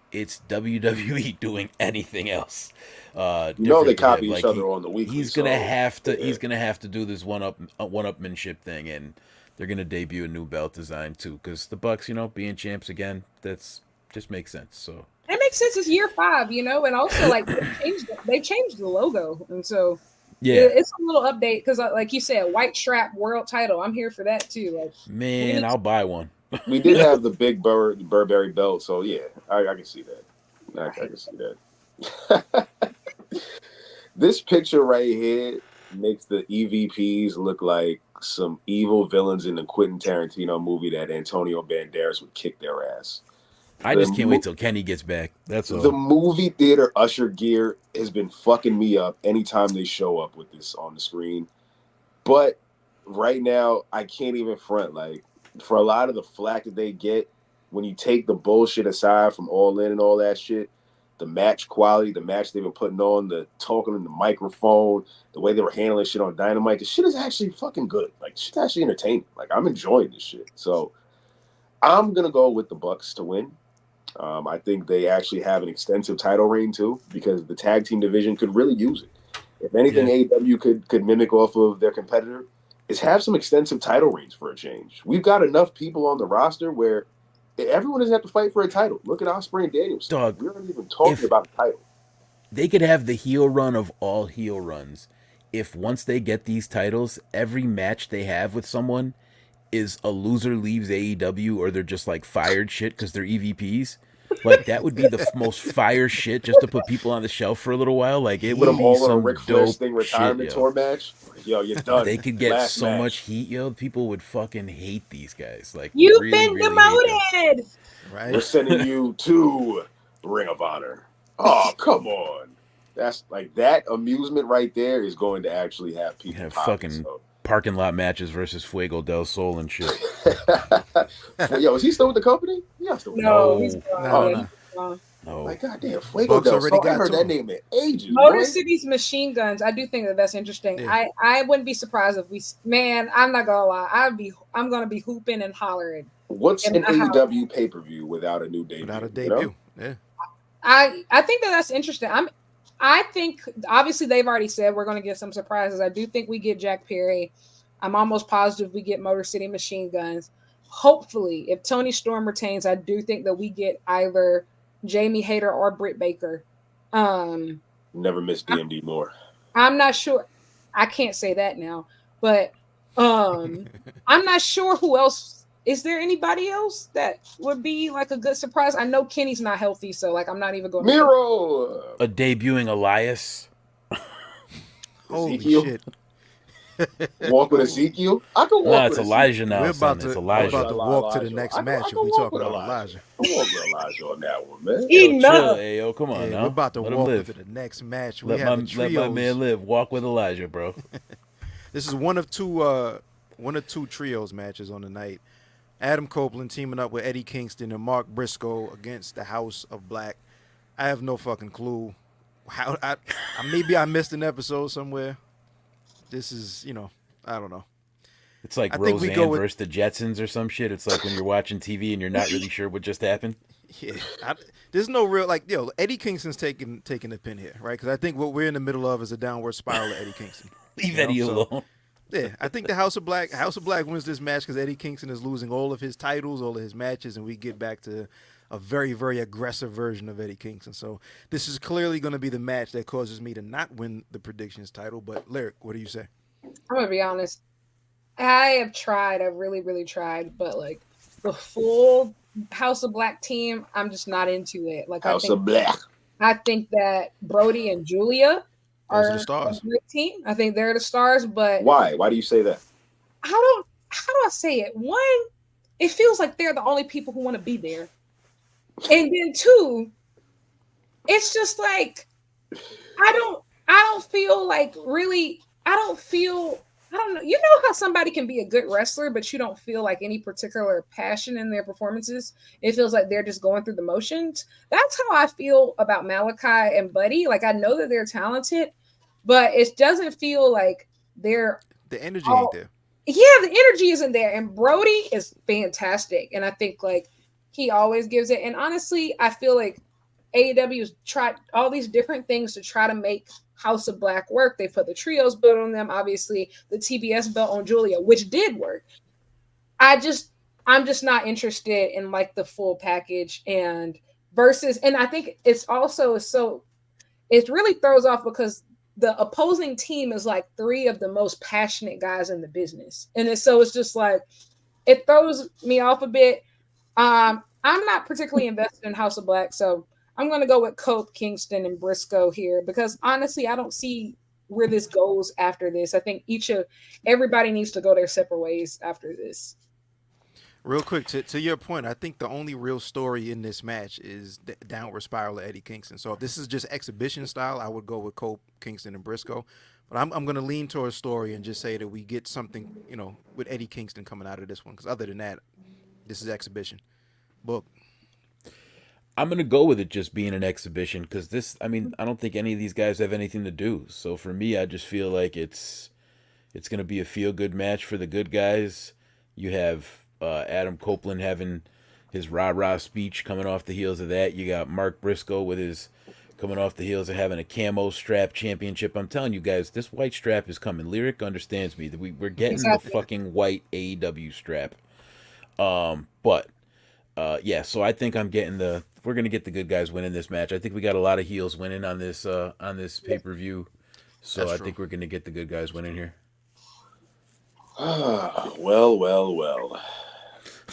it's WWE doing anything else. They copy each other on the weekly. He's gonna have to do this one-upmanship thing, and they're gonna debut a new belt design too. Because the Bucks, being champs again, that's just makes sense. So it makes sense. It's year 5, and also like they changed the logo, and so it's a little update because like you said, white strap world title. I'm here for that too. Like, man, I'll buy one. We did have the big Burberry belt, so yeah, I can see that. I can see that. This picture right here makes the EVPs look like some evil villains in the Quentin Tarantino movie that Antonio Banderas would kick their ass. I just can't wait till Kenny gets back. That's all. The movie theater usher gear has been fucking me up anytime they show up with this on the screen. But right now, I can't even front. Like, for a lot of the flack that they get, when you take the bullshit aside from All In and all that shit, the match quality, the match they've been putting on, the talking in the microphone, the way they were handling shit on Dynamite, the shit is actually fucking good. Like, shit's actually entertaining. Like, I'm enjoying this shit. So I'm gonna go with the Bucks to win. I think they actually have an extensive title reign too, because the tag team division could really use it. If anything, AEW could mimic off of their competitor is have some extensive title reigns for a change. We've got enough people on the roster where everyone doesn't have to fight for a title. Look at Ospreay and Danielson. Dog, We aren't even talking about the title. They could have the heel run of all heel runs. If once they get these titles, every match they have with someone is a loser leaves AEW or they're just like fired shit because they're EVPs. Like, that would be the most fire shit just to put people on the shelf for a little while. Like, it Put would them be all on a some Ric Flair dope Sting retirement shit, tour match. Yo, you're done. They could get Last so match. much heat, yo. People would fucking hate these guys. Like, You've really, been really hate them. demoted. Right? We're sending you to Ring of Honor. Oh, come on. That's like that amusement right there is going to actually have people Have popping, fucking so. parking lot matches versus Fuego del Sol and shit. Yo, is he still with the company? Yeah, still with the No, company. he's gone. No, Yeah, no. he's gone. No. Like, goddamn, Fuego Bucks del already Sol. I got heard to that him. name in ages, Motor boy. City's Machine Guns. I do think that's interesting. Yeah. I wouldn't be surprised if man, I'm not gonna lie. I'm gonna be hooping and hollering. What's in an my house. AEW pay-per-view without a new debut? Without a you know? debut. Yeah. I think that's interesting. I think obviously they've already said we're going to get some surprises. I do think we get Jack Perry. I'm almost positive we get Motor City Machine Guns. Hopefully, if Tony Storm retains, I do think that we get either Jamie Hayter or Britt Baker. Never miss DMD more. I'm not sure. I can't say that now, but I'm not sure who else. Is there anybody else that would be like a good surprise? I know Kenny's not healthy, so like I'm not even going. Miro. A debuting Elias. Holy Ezekiel? shit. Walk with Ezekiel. I can walk No, it's with Elijah now, We're son. about It's to Elijah. walk to the next I match if can we walk talk with about Elijah. I walk with Elijah on that one, man. Yo, Enough. chill, hey, yo, come on Yeah, now. we're about to Let him walk live. to the next match. We Let have my, the let my man trios. live. Walk with Elijah, bro. This is one of two trios matches on the night. Adam Copeland teaming up with Eddie Kingston and Mark Briscoe against the House of Black. I have no fucking clue. How maybe I missed an episode somewhere. This is, I don't know. It's like I think we Roseanne go with- versus the Jetsons or some shit. It's like when you're watching TV and you're not really sure what just happened. Yeah, there's no real Eddie Kingston's taking the pin here, right? Because I think what we're in the middle of is a downward spiral of Eddie Kingston. Leave You know, Eddie so- alone. Yeah, I think the House of Black wins this match because Eddie Kingston is losing all of his titles, all of his matches, and we get back to a very, very aggressive version of Eddie Kingston. So this is clearly going to be the match that causes me to not win the predictions title. But Lyric, what do you say? I'm gonna be honest. I have tried. I've really, really tried, but like the full House of Black team, I'm just not into it. Like House of Black. I think that Brody and Julia Those are are the stars. a great team. I think they're the stars, but Why? Why do you say that? how do I say it? One, it feels like they're the only people who want to be there. And then two, it's just like I don't feel like really I don't know. You know how somebody can be a good wrestler, but you don't feel like any particular passion in their performances. It feels like they're just going through the motions. That's how I feel about Malachi and Buddy. Like I know that they're talented, but it doesn't feel like they're The energy ain't there. yeah, the energy isn't there. And Brody is fantastic. And I think like he always gives it. And honestly, I feel like AEW has tried all these different things to try to make House of Black work. They put the trios belt on them, obviously the TBS belt on Julia, which did work. I'm just not interested in like the full package and I think it's also it really throws off because the opposing team is like three of the most passionate guys in the business. And it's just like, it throws me off a bit. I'm not particularly invested in House of Black, so I'm going to go with Cope, Kingston, and Briscoe here because honestly, I don't see where this goes after this. I think everybody needs to go their separate ways after this. Real quick, to your point, I think the only real story in this match is the downward spiral of Eddie Kingston. So if this is just exhibition style, I would go with Cope, Kingston, and Briscoe. But I'm going to lean towards story and just say that we get something, with Eddie Kingston coming out of this one. Because other than that, this is exhibition. Book. I'm gonna go with it just being an exhibition because this. I mean, I don't think any of these guys have anything to do. So for me, I just feel like it's gonna be a feel good match for the good guys. You have Adam Copeland having his rah rah speech coming off the heels of that. You got Mark Briscoe with his coming off the heels of having a camo strap championship. I'm telling you guys, this white strap is coming. Lyric understands me. We're getting the fucking white AEW strap. But yeah, so I think we're gonna get the good guys winning this match. I think we got a lot of heels winning on this pay per view. So That's I true. think we're gonna get the good guys winning here. Well.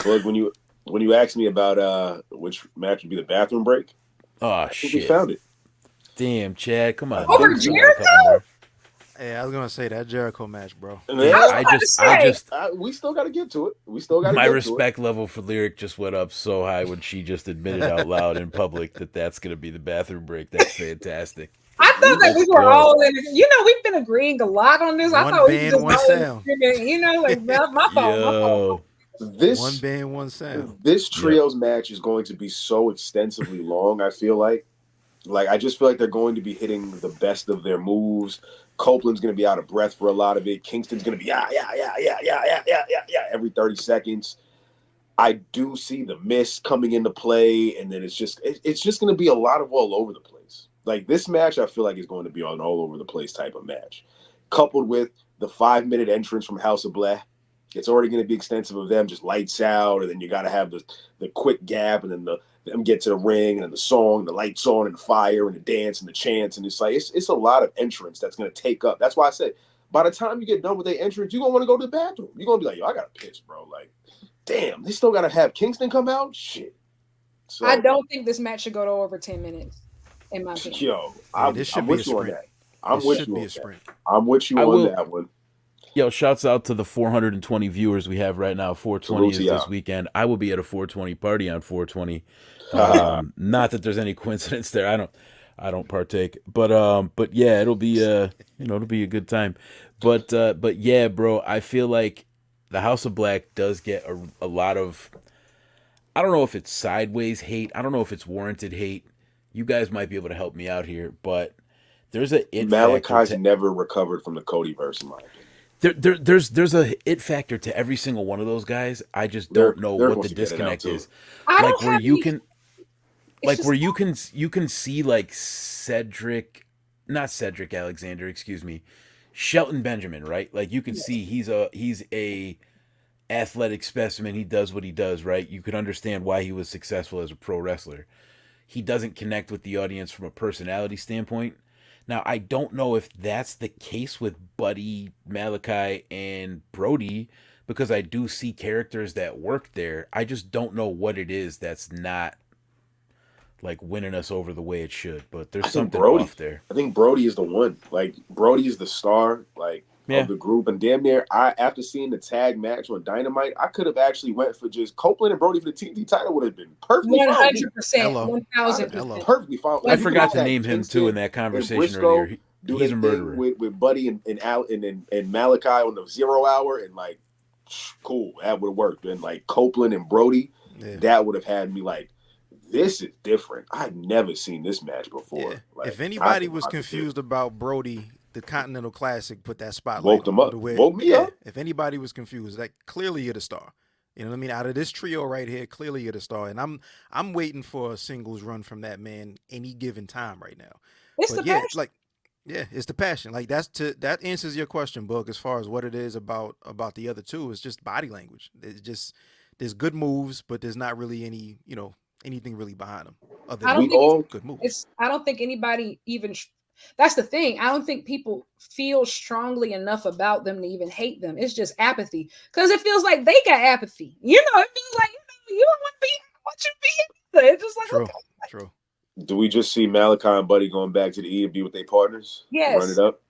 Look, when you asked me about which match would be the bathroom break, Oh I think we shit! found it. Damn, Chad, come on. Over man. We got a couple more. Hey, I was gonna say that Jericho match, bro. And Damn, then, I just we still got to get to it. We still got to my get respect level for Lyric just went up so high when she just admitted out loud in public that that's gonna be the bathroom break. That's fantastic. I thought that we Let's were go. all in. You know, we've been agreeing a lot on this. I One thought we band, just one all in sound. agreement. You know, like my fault. Yo, to it. This One band, one sound. This trios match is going to be so extensively long. I feel like I just feel like they're going to be hitting the best of their moves. Copeland's going to be out of breath for a lot of it. Kingston's going to be yeah every 30 seconds. I do see the miss coming into play, and then it's just going to be a lot of all over the place. Like this match, I feel like is going to be an all over the place type of match, coupled with the 5-minute entrance from House of Black. It's already going to be extensive of them just lights out, and then you got to have the quick gap, and then them get to the ring, and then the song, the lights on, and the fire, and the dance, and the chants, and it's like it's a lot of entrance that's going to take up. That's why I said by the time you get done with the entrance, you're gonna want to go to the bathroom. You're gonna be like, yo, I gotta piss, bro. Like, damn, they still gotta have Kingston come out. Shit. So I don't think this match should go to over 10 minutes. In my opinion. yo, This should I'm be a with you on sprint. that. I'm This with should you be on a sprint. that. I'm with you I on will- that one. yo, shouts out to the 420 viewers we have right now. 420 is Salute to this y'all. weekend. I will be at a 420 party on 420. Not that there's any coincidence there. I don't partake, but yeah, it'll be it'll be a good time. But yeah, bro, I feel like the House of Black does get a lot of. I don't know if it's sideways hate. I don't know if it's warranted hate. You guys might be able to help me out here, but there's a it Malachi's factor never recovered from the Cody verse, in my opinion. there's a it factor to every single one of those guys. I just They're- don't know they're what the supposed to get it out, disconnect too. is. I Like don't where have you any- can it's like just- where you can see like not Cedric Alexander, excuse me, Shelton Benjamin, right? Like you can see he's a athletic specimen. He does what he does, right? You could understand why he was successful as a pro wrestler. He doesn't connect with the audience from a personality standpoint. Now, I don't know if that's the case with Buddy, Malachi, and Brody, because I do see characters that work there. I just don't know what it is that's not like winning us over the way it should. But there's I think something Brody. off there. I think Brody is the one. Like Brody is the star, Yeah. of the group. And damn near, after seeing the tag match on Dynamite, I could have actually went for just Copeland and Brody for the TNT title. Would have been perfectly fine. 100%. Hello. 1000%. Perfectly fine. I Like, you forgot could to have name him Kingston too in that and conversation Briscoe earlier. do He's a their murderer. thing with Buddy and Malachi on the 0 hour, and like, cool, that would have worked. And like Copeland and Brody, Yeah. that would have had me like, this is different. I've never seen this match before. Yeah. Like, If anybody I was think confused about Brody, the Continental Classic put that spotlight Woke them on up. the way- Woke me yeah, up. If anybody was confused, like clearly you're the star. You know what I mean? Out of this trio right here, clearly you're the star, and I'm waiting for a singles run from that man any given time right now. It's But the yeah, passion. like it's the passion. Like that answers your question, Book. As far as what it is about the other two, it's just body language. It's just there's good moves, but there's not really any anything really behind them other I than don't think all good moves. I don't think anybody even. That's the thing. I don't think people feel strongly enough about them to even hate them. It's just apathy because it feels like they got apathy. You know, it feels like you don't want to be what you be. It's just like True, okay. true. Do we just see Malachi and Buddy going back to the E and be with their partners? Yes. Run it up?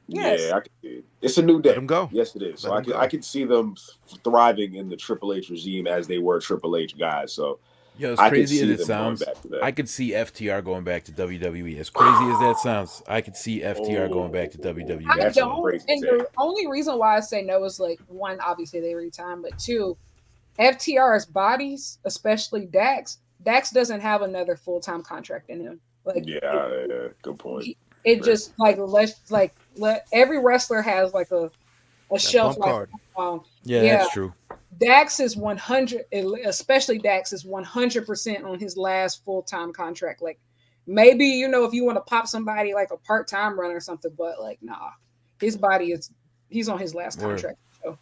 Yes. Yeah, I can see it. It's a new day. Let them go. Yes, it is. So Let 'em go. I can see them thriving in the Triple H regime as they were Triple H guys. So Yo, as I could crazy see as it them going sounds, back to that. I could see FTR going back to WWE. As crazy as that sounds, I could see FTR going back to WWE. I That's a don't. crazy And take. the only reason why I say no is like one, obviously they retime, but two, FTR's bodies, especially Dax, Dax doesn't have another full-time contract in him. Like, yeah, good point. It just like let every wrestler has like a shelf life. Yeah, that's true. Dax is 100, especially Dax is 100% on his last full-time contract. Like, maybe, you know, if you want to pop somebody like a part-time run or something, but like, nah, he's on his last contract. So.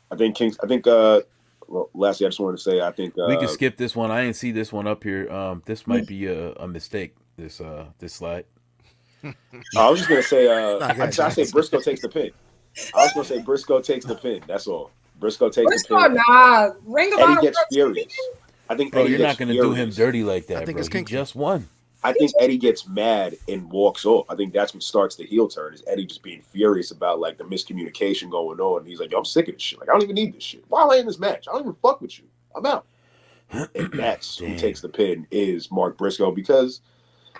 Well, lastly, I just wanted to say, I think we can skip this one. I didn't see this one up here. This might be a mistake. This slide. I was just gonna say, I say Briscoe takes the pin. I was gonna say Briscoe takes the pin. That's all. Briscoe takes the pin. Nah, Ring of Honor. Eddie gets furious. I think Bro, Eddie you're not gonna do him dirty like that. I think bro. He just won. I think Eddie gets mad and walks off. I think that's what starts the heel turn. Is Eddie just being furious about like the miscommunication going on? He's like, "Yo, I'm sick of this shit. Like, I don't even need this shit. Why am I in this match? I don't even fuck with you. I'm out." And that's who takes the pin is Mark Briscoe because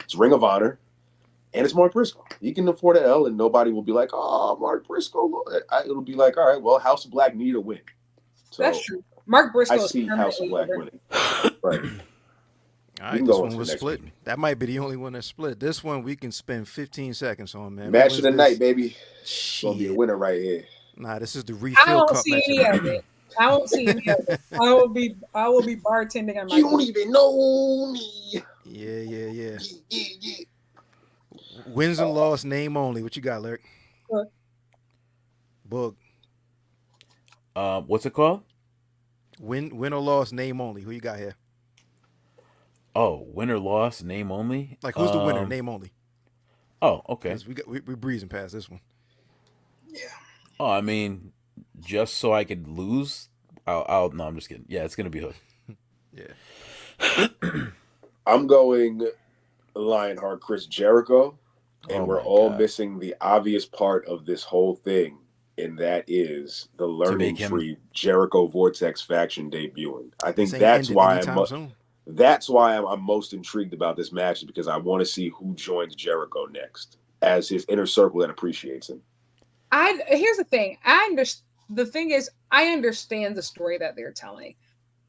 it's Ring of Honor and it's Mark Briscoe. He can afford an L, and nobody will be like, "Oh, Mark Briscoe." It'll be like, "All right, well, House of Black need a win." So that's true. Mark Briscoe. I see House of Black winning. Right. All right, this one was split. Week. That might be the only one that's split. This one we can spend 15 seconds on, man. Match of the night, baby. It's gonna be a winner right here. Nah, this is the refill cup. I won't see any of it. I won't see any of it. I will be bartending on my. You don't even know me. Yeah. Wins and loss, name only. What you got, Lyric? What? Boog. What's it called? Win or loss, name only. Who you got here? Oh, win or loss, name only. Like who's the winner? Name only. Oh, okay. We breezing past this one. Yeah. Oh, I mean, just so I could lose. No, I'm just kidding. Yeah, it's gonna be Hook. Yeah. I'm going Lionheart, Chris Jericho, and we're all missing the obvious part of this whole thing, and that is the learning tree Jericho Vortex faction debuting. I think that's why I'm most intrigued about this match, is because I want to see who joins Jericho next as his inner circle that appreciates him. Here's the thing. The thing is, I understand the story that they're telling.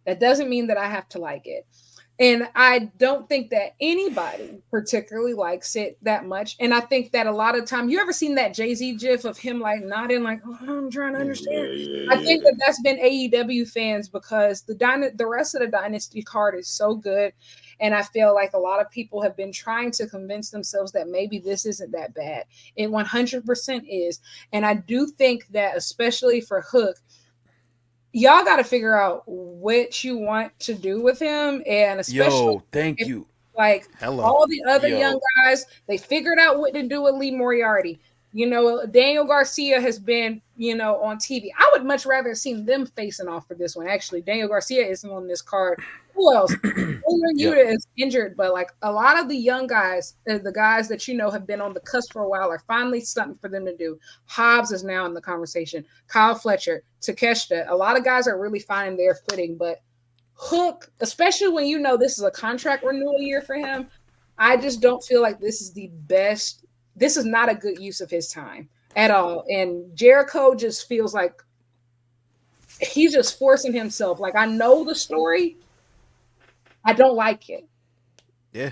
That doesn't mean that I have to like it. And I don't think that anybody particularly likes it that much. And I think that a lot of time, you ever seen that Jay-Z gif of him like nodding, like, "Oh, I'm trying to understand." I think that that's been AEW fans because the rest of the Dynasty card is so good. And I feel like a lot of people have been trying to convince themselves that maybe this isn't that bad. It 100% is. And I do think that, especially for Hook, y'all got to figure out what you want to do with him. And especially thank you. Like all the other young guys, they figured out what to do with Lee Moriarty. You know, Daniel Garcia has been, on TV. I would much rather have seen them facing off for this one. Actually, Daniel Garcia isn't on this card. Who else? Yuta is injured, but like a lot of the young guys, the guys that have been on the cusp for a while, are finally something for them to do. Hobbs is now in the conversation. Kyle Fletcher, Takeshita. A lot of guys are really finding their footing, but Hook, especially when this is a contract renewal year for him, I just don't feel like this is the best. This is not a good use of his time at all. And Jericho just feels like he's just forcing himself. Like, I know the story. I don't like it. Yeah.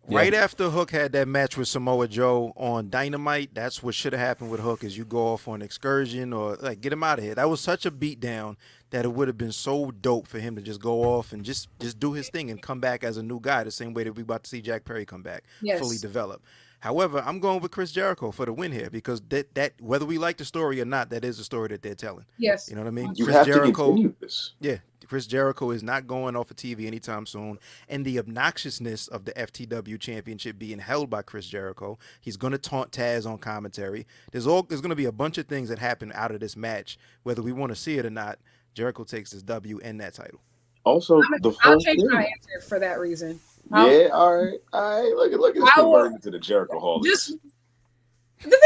Right after Hook had that match with Samoa Joe on Dynamite, that's what should have happened with Hook, is you go off on an excursion or like get him out of here. That was such a beatdown that it would have been so dope for him to just go off and just do his thing and come back as a new guy, the same way that we about to see Jack Perry come back, fully developed. However, I'm going with Chris Jericho for the win here because that whether we like the story or not, that is the story that they're telling. Yes. You know what I mean? You have to continue this. Yeah. Chris Jericho is not going off of TV anytime soon. And the obnoxiousness of the FTW championship being held by Chris Jericho, he's going to taunt Taz on commentary. There's going to be a bunch of things that happen out of this match, whether we want to see it or not. Jericho takes his W and that title. Also, I'll change my answer for that reason. All right. Look at this converting to the Jericho Hall. The thing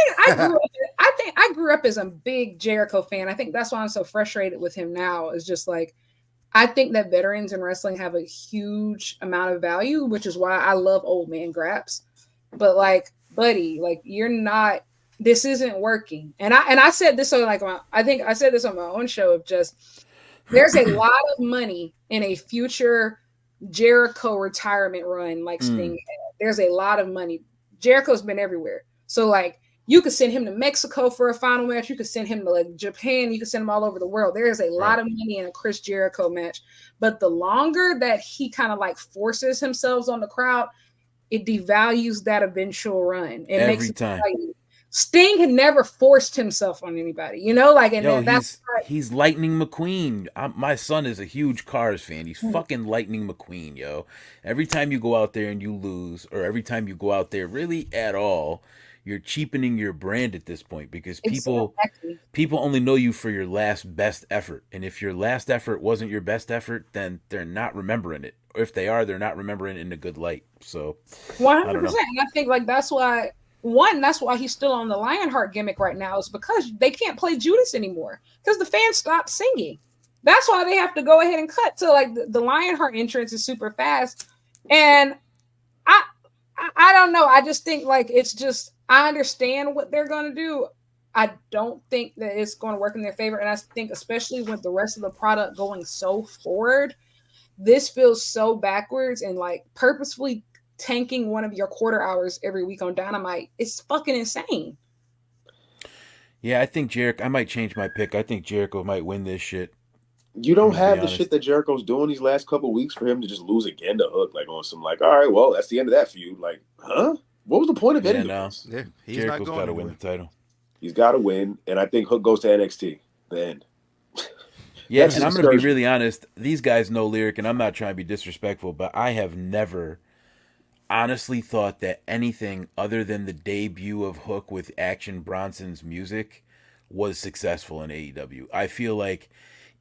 I grew up as a big Jericho fan. I think that's why I'm so frustrated with him now. Is just like, I think that veterans in wrestling have a huge amount of value, which is why I love old man Graps. But like, buddy, like this isn't working. And I said this on I think I said this on my own show of just, there's a lot of money in a future Jericho retirement run like Sting had. There's a lot of money. Jericho's been everywhere. So like you could send him to Mexico for a final match. You could send him to like Japan. You could send him all over the world. There is a lot of money in a Chris Jericho match. But the longer that he kind of like forces himself on the crowd, it devalues that eventual run. It Every makes time. Sting had never forced himself on anybody, you know, like, and Yo, that's he's Lightning McQueen. My son is a huge Cars fan. He's fucking Lightning McQueen, yo. Every time you go out there and you lose, or every time you go out there really at all, you're cheapening your brand at this point because people only know you for your last best effort. And if your last effort wasn't your best effort, then they're not remembering it. Or if they are, they're not remembering it in a good light. So 100%. And I think like that's why he's still on the Lionheart gimmick right now, is because they can't play Judas anymore because the fans stopped singing. That's why they have to go ahead and cut to like the Lionheart entrance is super fast. And I don't know. I just think like it's just, I understand what they're going to do. I don't think that it's going to work in their favor. And I think especially with the rest of the product going so forward, this feels so backwards, and like purposefully tanking one of your quarter hours every week on Dynamite is fucking insane. yeah, I think I might change my pick. I think Jericho might win this shit. You don't have the shit that Jericho's doing these last couple of weeks for him to just lose again to Hook, like on some like, all right, well, that's the end of that feud. Like, huh? What was the point of any of this? Yeah, Jericho's got to win the title. He's got to win, and I think Hook goes to NXT. The end. Yeah, and I'm going to be really honest. These guys know Lyric, and I'm not trying to be disrespectful, but I have never honestly thought that anything other than the debut of Hook with Action Bronson's music was successful in AEW. I feel like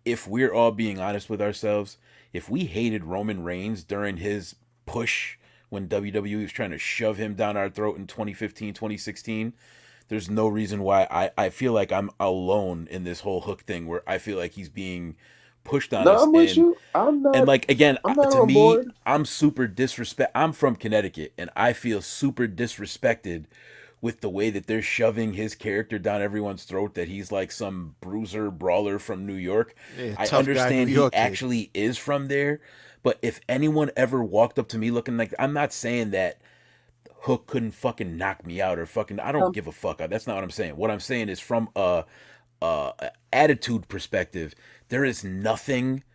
if we're all being honest with ourselves, if we hated Roman Reigns during his push when WWE was trying to shove him down our throat in 2015, 2016, there's no reason why I feel like I'm alone in this whole Hook thing where I feel like he's being pushed on us. I'm with you. I'm not. And like, again, I'm not to on me, board. I'm super disrespect. I'm from Connecticut, and I feel super disrespected with the way that they're shoving his character down everyone's throat, that he's like some bruiser brawler from New York. Yeah, I tough guy, understand New he York kid. actually is from there, but if anyone ever walked up to me looking like, I'm not saying that Hook couldn't fucking knock me out or fucking, I don't give a fuck. That's not what I'm saying. What I'm saying is from a attitude perspective, there is nothing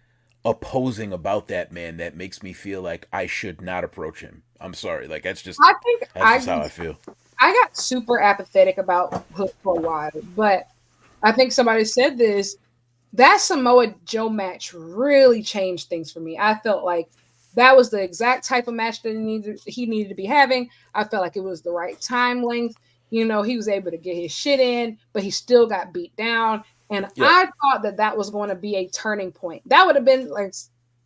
opposing about that man that makes me feel like I should not approach him. I'm sorry. Like that's just how I feel. I got super apathetic about Hook for a while, but I think somebody said this. That Samoa Joe match really changed things for me. I felt like that was the exact type of match that he needed to be having. I felt like it was the right time length. You know, he was able to get his shit in, but he still got beat down. And I thought that was going to be a turning point. That would have been like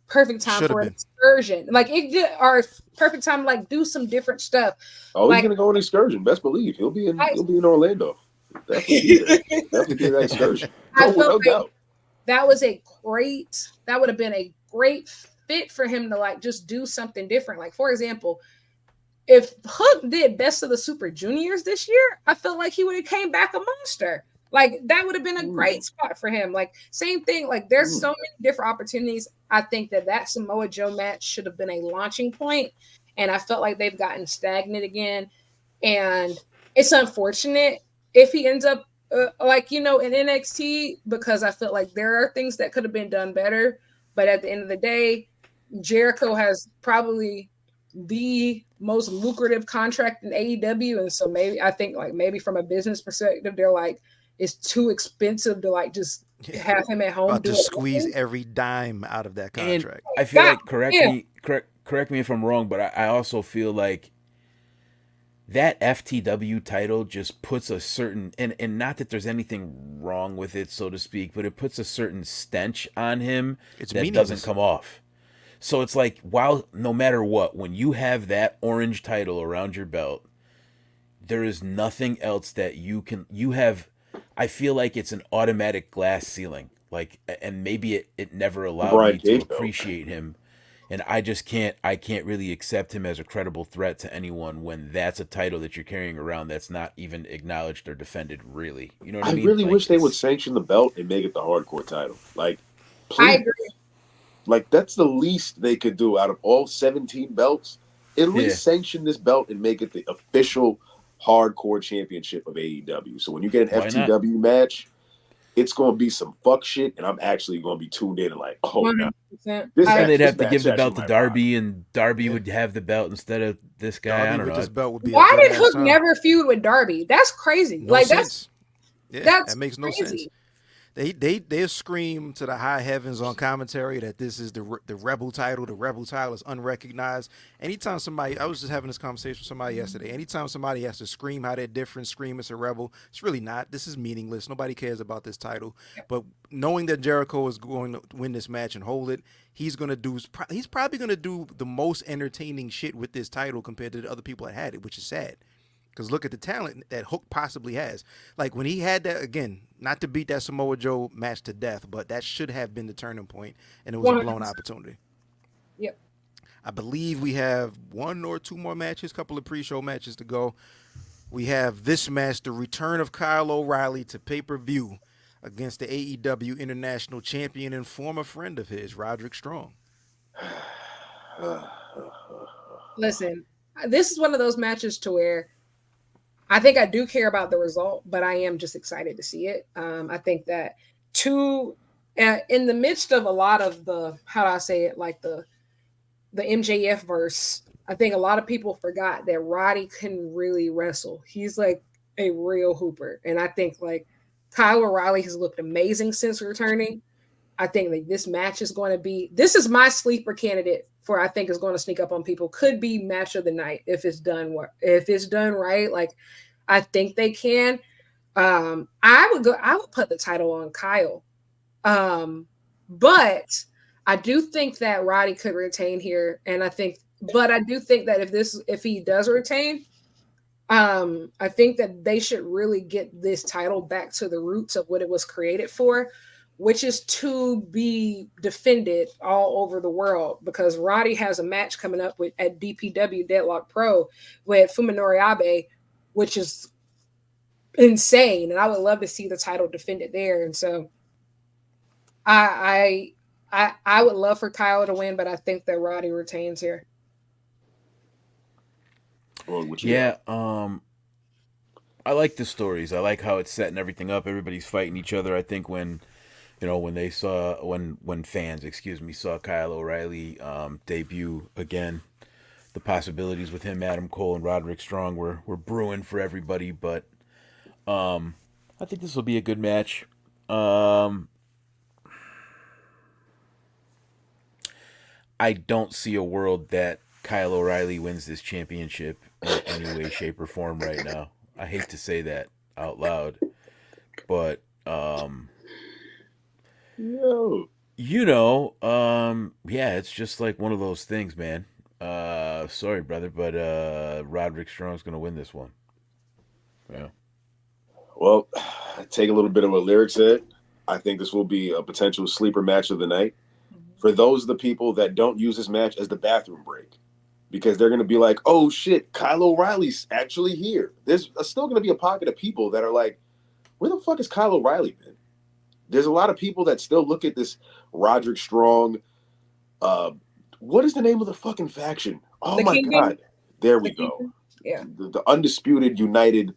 perfect time for an excursion. Like it did, or perfect time to like do some different stuff. Oh, like, he's gonna go on an excursion. Best believe he'll be in Orlando. Definitely be there. Definitely be that excursion. No doubt. That would have been a great fit for him to like just do something different. Like for example, if Hook did Best of the Super Juniors this year, I felt like he would have came back a monster. Like that would have been a great spot for him. Like same thing. Like there's so many different opportunities. I think that Samoa Joe match should have been a launching point, and I felt like they've gotten stagnant again. And it's unfortunate if he ends up like in NXT, because I felt like there are things that could have been done better. But at the end of the day, Jericho has probably the most lucrative contract in AEW, and so maybe from a business perspective, they're like, it's too expensive to like just have him at home. About to squeeze every dime out of that contract. And I feel like correct me if I'm wrong, but I also feel like that FTW title just puts a certain, and not that there's anything wrong with it, so to speak, but it puts a certain stench on him that doesn't come off. So it's like, no matter what, when you have that orange title around your belt, there is nothing else that you have. I feel like it's an automatic glass ceiling. Like, and maybe it never allowed me to appreciate him. And I can't really accept him as a credible threat to anyone when that's a title that you're carrying around that's not even acknowledged or defended, really. You know what I mean? I really wish they would sanction the belt and make it the hardcore title. Like, please. I agree. Like, that's the least they could do out of all 17 belts. At least sanction this belt and make it the official hardcore championship of AEW. So when you get an FTW match, it's going to be some fuck shit, and I'm actually going to be tuned in and like, oh, no. And they'd have to give the belt to Darby, and Darby would have the belt instead of this guy. Darby I don't know. This belt would be Why did Hook never feud with Darby? That's crazy. No sense. That makes no crazy. sense. They scream to the high heavens on commentary that this is the Rebel title. The Rebel title is unrecognized. Anytime somebody, I was just having this conversation with somebody yesterday. Anytime somebody has to scream how they're different, scream it's a Rebel, it's really not. This is meaningless. Nobody cares about this title. But knowing that Jericho is going to win this match and hold it, he's probably going to do the most entertaining shit with this title compared to the other people that had it, which is sad. Because look at the talent that Hook possibly has. Like when he had that, again, not to beat that Samoa Joe match to death, but that should have been the turning point, and it was 100%. A blown opportunity. Yep. I believe we have 1 or 2 more matches, couple of pre-show matches to go. We have this match, the return of Kyle O'Reilly to pay-per-view against the AEW International Champion and former friend of his, Roderick Strong. Listen, this is one of those matches to where I think I do care about the result, but I am just excited to see it. I think that in the midst of a lot of the, how do I say it, like the MJF verse, I think a lot of people forgot that Roddy can really wrestle. He's like a real hooper. And I think like Kyle O'Reilly has looked amazing since returning. I think like this match is going to be, this is my sleeper candidate for, I think is going to sneak up on people. Could be match of the night if it's done right. Like I think they can. I would put the title on Kyle. But I do think that Roddy could retain here. And I do think that if he does retain, I think that they should really get this title back to the roots of what it was created for, which is to be defended all over the world, because Roddy has a match coming up at DPW Deadlock Pro with Fuminori Abe, which is insane. And I would love to see the title defended there. And so I would love for Kyle to win, but I think that Roddy retains here. I like the stories. I like how it's setting everything up. Everybody's fighting each other. I think when fans saw Kyle O'Reilly debut again, the possibilities with him, Adam Cole, and Roderick Strong were brewing for everybody. But I think this will be a good match. I don't see a world that Kyle O'Reilly wins this championship in any way, shape, or form right now. I hate to say that out loud, but it's just like one of those things, man. Sorry, brother, but Roderick Strong's gonna win this one. Yeah. Well, take a little bit of what Lyric said. I think this will be a potential sleeper match of the night. For those of the people that don't use this match as the bathroom break, because they're going to be like, oh shit, Kyle O'Reilly's actually here. There's still going to be a pocket of people that are like, where the fuck is Kyle O'Reilly been? There's a lot of people that still look at this Roderick Strong. What is the name of the fucking faction? Oh my Kingdom. God. There we go. Yeah. The Undisputed United,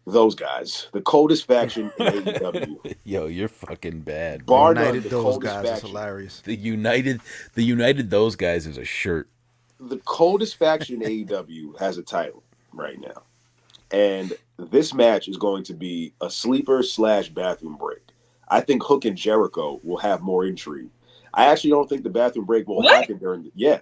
those guys. The coldest faction in AEW. Yo, you're fucking bad. Bar United none, those guys is hilarious. The United those guys is a shirt. The coldest faction in AEW has a title right now. And this match is going to be a sleeper / bathroom break. I think Hook and Jericho will have more intrigue. I actually don't think the bathroom break will happen during yeah.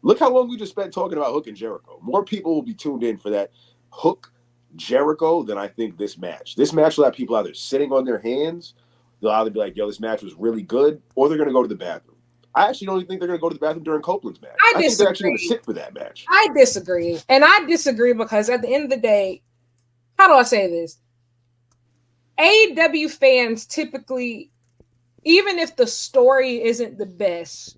Look how long we just spent talking about Hook and Jericho. More people will be tuned in for that Hook Jericho than I think this match. This match will have people either sitting on their hands, they'll either be like, yo, this match was really good, or they're going to go to the bathroom. I actually don't even think they're going to go to the bathroom during Copeland's match. I think they're actually going to sit for that match. I disagree. And I disagree because at the end of the day, how do I say this? AEW fans typically, even if the story isn't the best,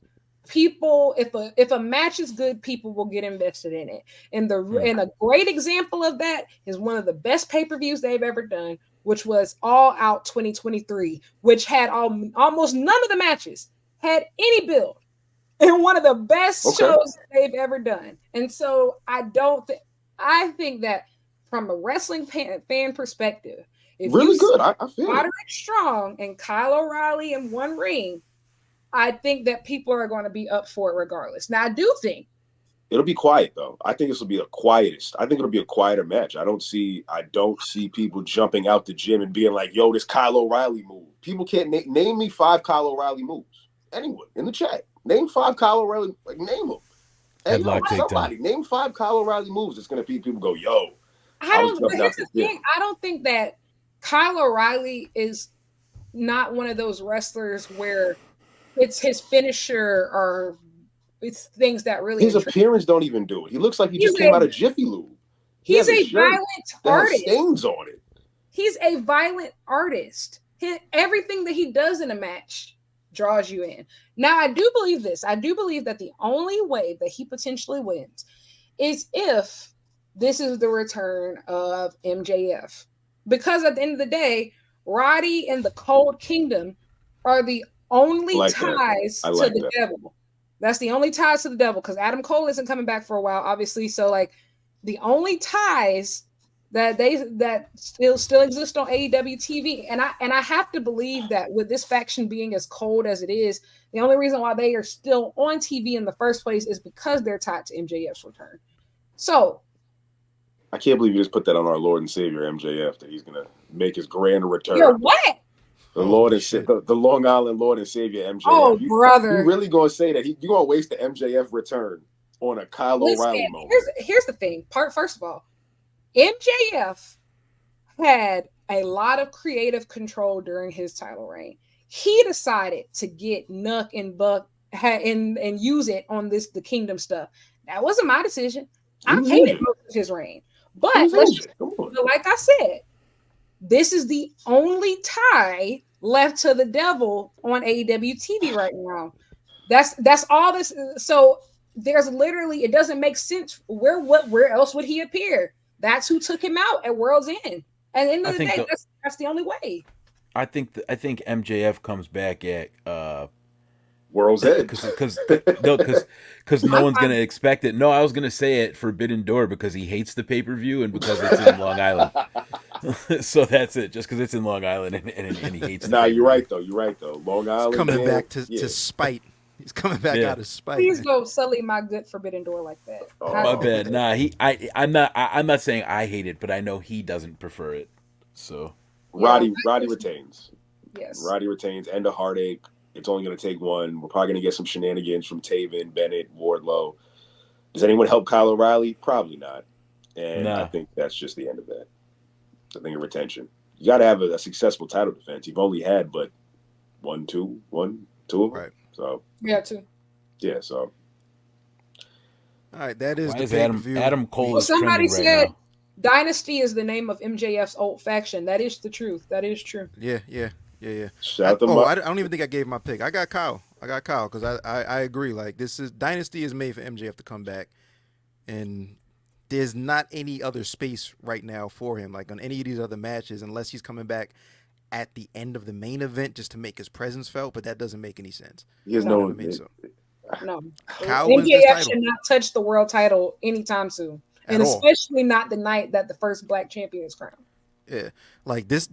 people, if a match is good, people will get invested in it. And a great example of that is one of the best pay-per-views they've ever done, which was All Out 2023, which had almost none of the matches had any build in one of the best shows they've ever done. And so I think that from a wrestling fan perspective, if really you good, I feel Roderick Strong and Kyle O'Reilly in one ring, I think that people are going to be up for it regardless. Now, I do think it'll be quiet though. I think this will be the quietest. I think it'll be a quieter match. I don't see people jumping out the gym and being like, "Yo, this Kyle O'Reilly move." People can't name me 5 Kyle O'Reilly moves. Anyone in the chat, name 5 Kyle O'Reilly. Like, name them. And somebody name 5 Kyle O'Reilly moves. It's gonna be people go, "Yo." But here's the thing. I don't think that Kyle O'Reilly is not one of those wrestlers where it's his finisher or it's things that really. His appearance don't even do it. He looks like he just came out of Jiffy Lube. He's a violent artist. Stains on it. He's a violent artist. Everything that he does in a match draws you in. Now, I do believe this. I do believe that the only way that he potentially wins is if this is the return of MJF. Because at the end of the day, Roddy and the Cold Kingdom are the only ties to the devil. That's the only ties to the devil because Adam Cole isn't coming back for a while, obviously. So, like, the only ties that still exist on AEW TV, and I have to believe that with this faction being as cold as it is, the only reason why they are still on TV in the first place is because they're tied to MJF's return. So, I can't believe you just put that on our Lord and Savior MJF that he's gonna make his grand return. You're what? The the Long Island Lord and Savior MJF. Oh, brother! You really gonna say that? You gonna waste the MJF return on a Kyle O'Reilly moment? Here's the thing. First of all, MJF had a lot of creative control during his title reign. He decided to get Nuck and Buck and use it on the Kingdom stuff. That wasn't my decision. I hated most of his reign. But like I said, this is the only tie left to the devil on AEW TV right now. That's all this. So there's literally, it doesn't make sense. Where else would he appear? That's who took him out at World's End. And at the end of the day, that's the only way. I think MJF comes back at World's End because no one's gonna expect it. No, I was gonna say it Forbidden Door because he hates the pay-per-view and because it's in Long Island. So that's it. Just because it's in Long Island and he hates. Nah, you're right though. Long Island. He's coming back to spite. He's coming back out of spite. Please don't sully my good Forbidden Door like that. Oh, my bad. Nah, I'm not saying I hate it, but I know he doesn't prefer it. So Roddy retains. Yes. Roddy retains. End of Heartache. It's only going to take one. We're probably going to get some shenanigans from Taven, Bennett, Wardlow. Does anyone help Kyle O'Reilly? Probably not. And I think that's just the end of that. I think of retention. You got to have a successful title defense. You've only had, but two of them. Right. So two. Yeah. So. All right, that is the Adam Cole. Is somebody said now. Dynasty is the name of MJF's old faction. That is the truth. That is true. Yeah. Shout them up. I don't even think I gave my pick. I got Kyle because I agree. Like, Dynasty is made for MJF to come back, and there's not any other space right now for him. Like on any of these other matches, unless he's coming back at the end of the main event just to make his presence felt. But that doesn't make any sense. He has no. No. Kyle MJF should not touch the world title anytime soon, and especially not the night that the first black champion is crowned. Yeah, like this.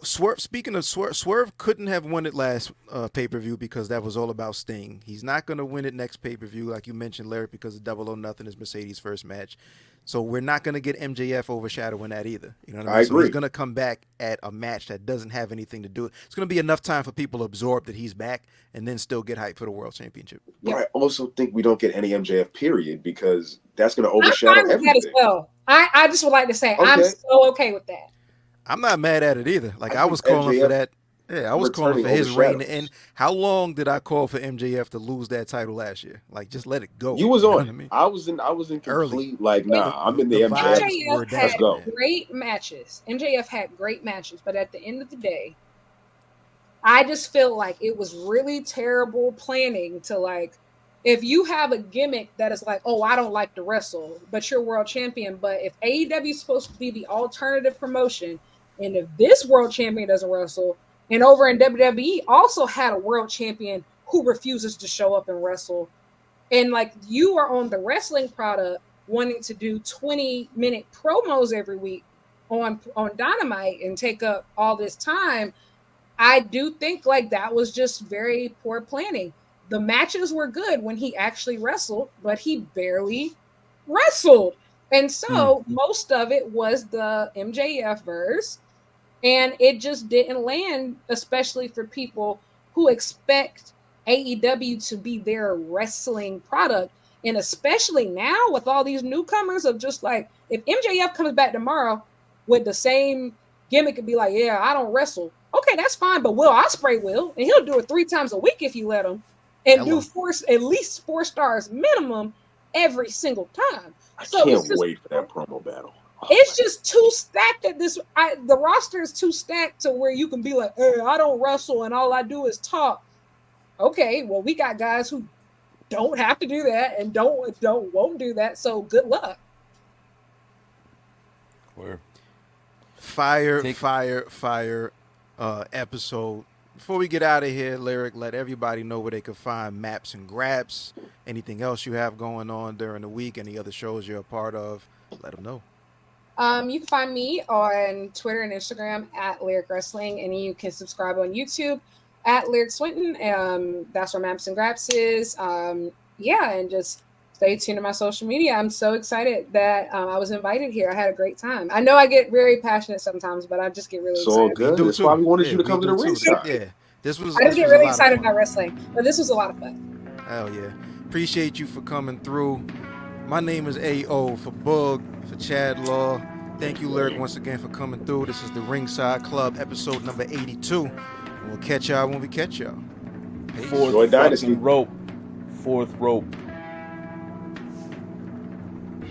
Swerve. Speaking of Swerve couldn't have won it last pay-per-view because that was all about Sting. He's not going to win it next pay-per-view, like you mentioned, Larry, because of Double or Nothing is Mercedes' first match. So we're not going to get MJF overshadowing that either. You know what I mean? I agree. So he's going to come back at a match that doesn't have anything to do with it. It's going to be enough time for people to absorb that he's back and then still get hyped for the World Championship. But I also think we don't get any MJF period because that's going to overshadow everything. That as well. I just would like to say I'm so okay with that. I'm not mad at it either. Like, I was calling for that. Yeah, I was calling for his reign to end. How long did I call for MJF to lose that title last year? Like, just let it go. You was on. What I mean? I was in complete early. Like, nah, I'm in the MJF. MJF had great matches. MJF had great matches, but at the end of the day, I just feel like it was really terrible planning to, like, if you have a gimmick that is like, oh, I don't like to wrestle, but you're world champion. But if AEW is supposed to be the alternative promotion, and if this world champion doesn't wrestle, And over in WWE, also had a world champion who refuses to show up and wrestle. And like you are on the wrestling product wanting to do 20-minute promos every week on Dynamite and take up all this time. I do think like that was just very poor planning. The matches were good when he actually wrestled, but he barely wrestled. And so most of it was the MJF verse, and it just didn't land, especially for people who expect AEW to be their wrestling product. And especially now with all these newcomers of just like, if MJF comes back tomorrow with the same gimmick and be like, yeah, I don't wrestle. Okay, that's fine, but Will Ospreay will, and he'll do it 3 times a week if you let him, and do at least 4 stars minimum every single time. I can't wait for that promo battle. It's just too stacked at this. The roster is too stacked to where you can be like, hey, I don't wrestle and all I do is talk. Okay, well, we got guys who don't have to do that and won't do that. So good luck. Where? Fire episode. Before we get out of here, Lyric, let everybody know where they can find Maps and Graps. Anything else you have going on during the week, any other shows you're a part of, let them know. You can find me on Twitter and Instagram at Lyric Wrestling, and you can subscribe on YouTube at Lyric Swinton. That's where Maps and Graps is. And just stay tuned to my social media. I'm so excited that I was invited here. I had a great time. I know I get very passionate sometimes, but I just get really excited. So good. That's why we wanted you to come to the ringside. Yeah, I just get really excited about wrestling, but this was a lot of fun. Hell yeah. Appreciate you for coming through. My name is A.O. for Boog, for Chad Law. Thank you, Lyric, once again for coming through. This is the Ringside Club, episode number 82. And we'll catch y'all when we catch y'all. Fourth rope.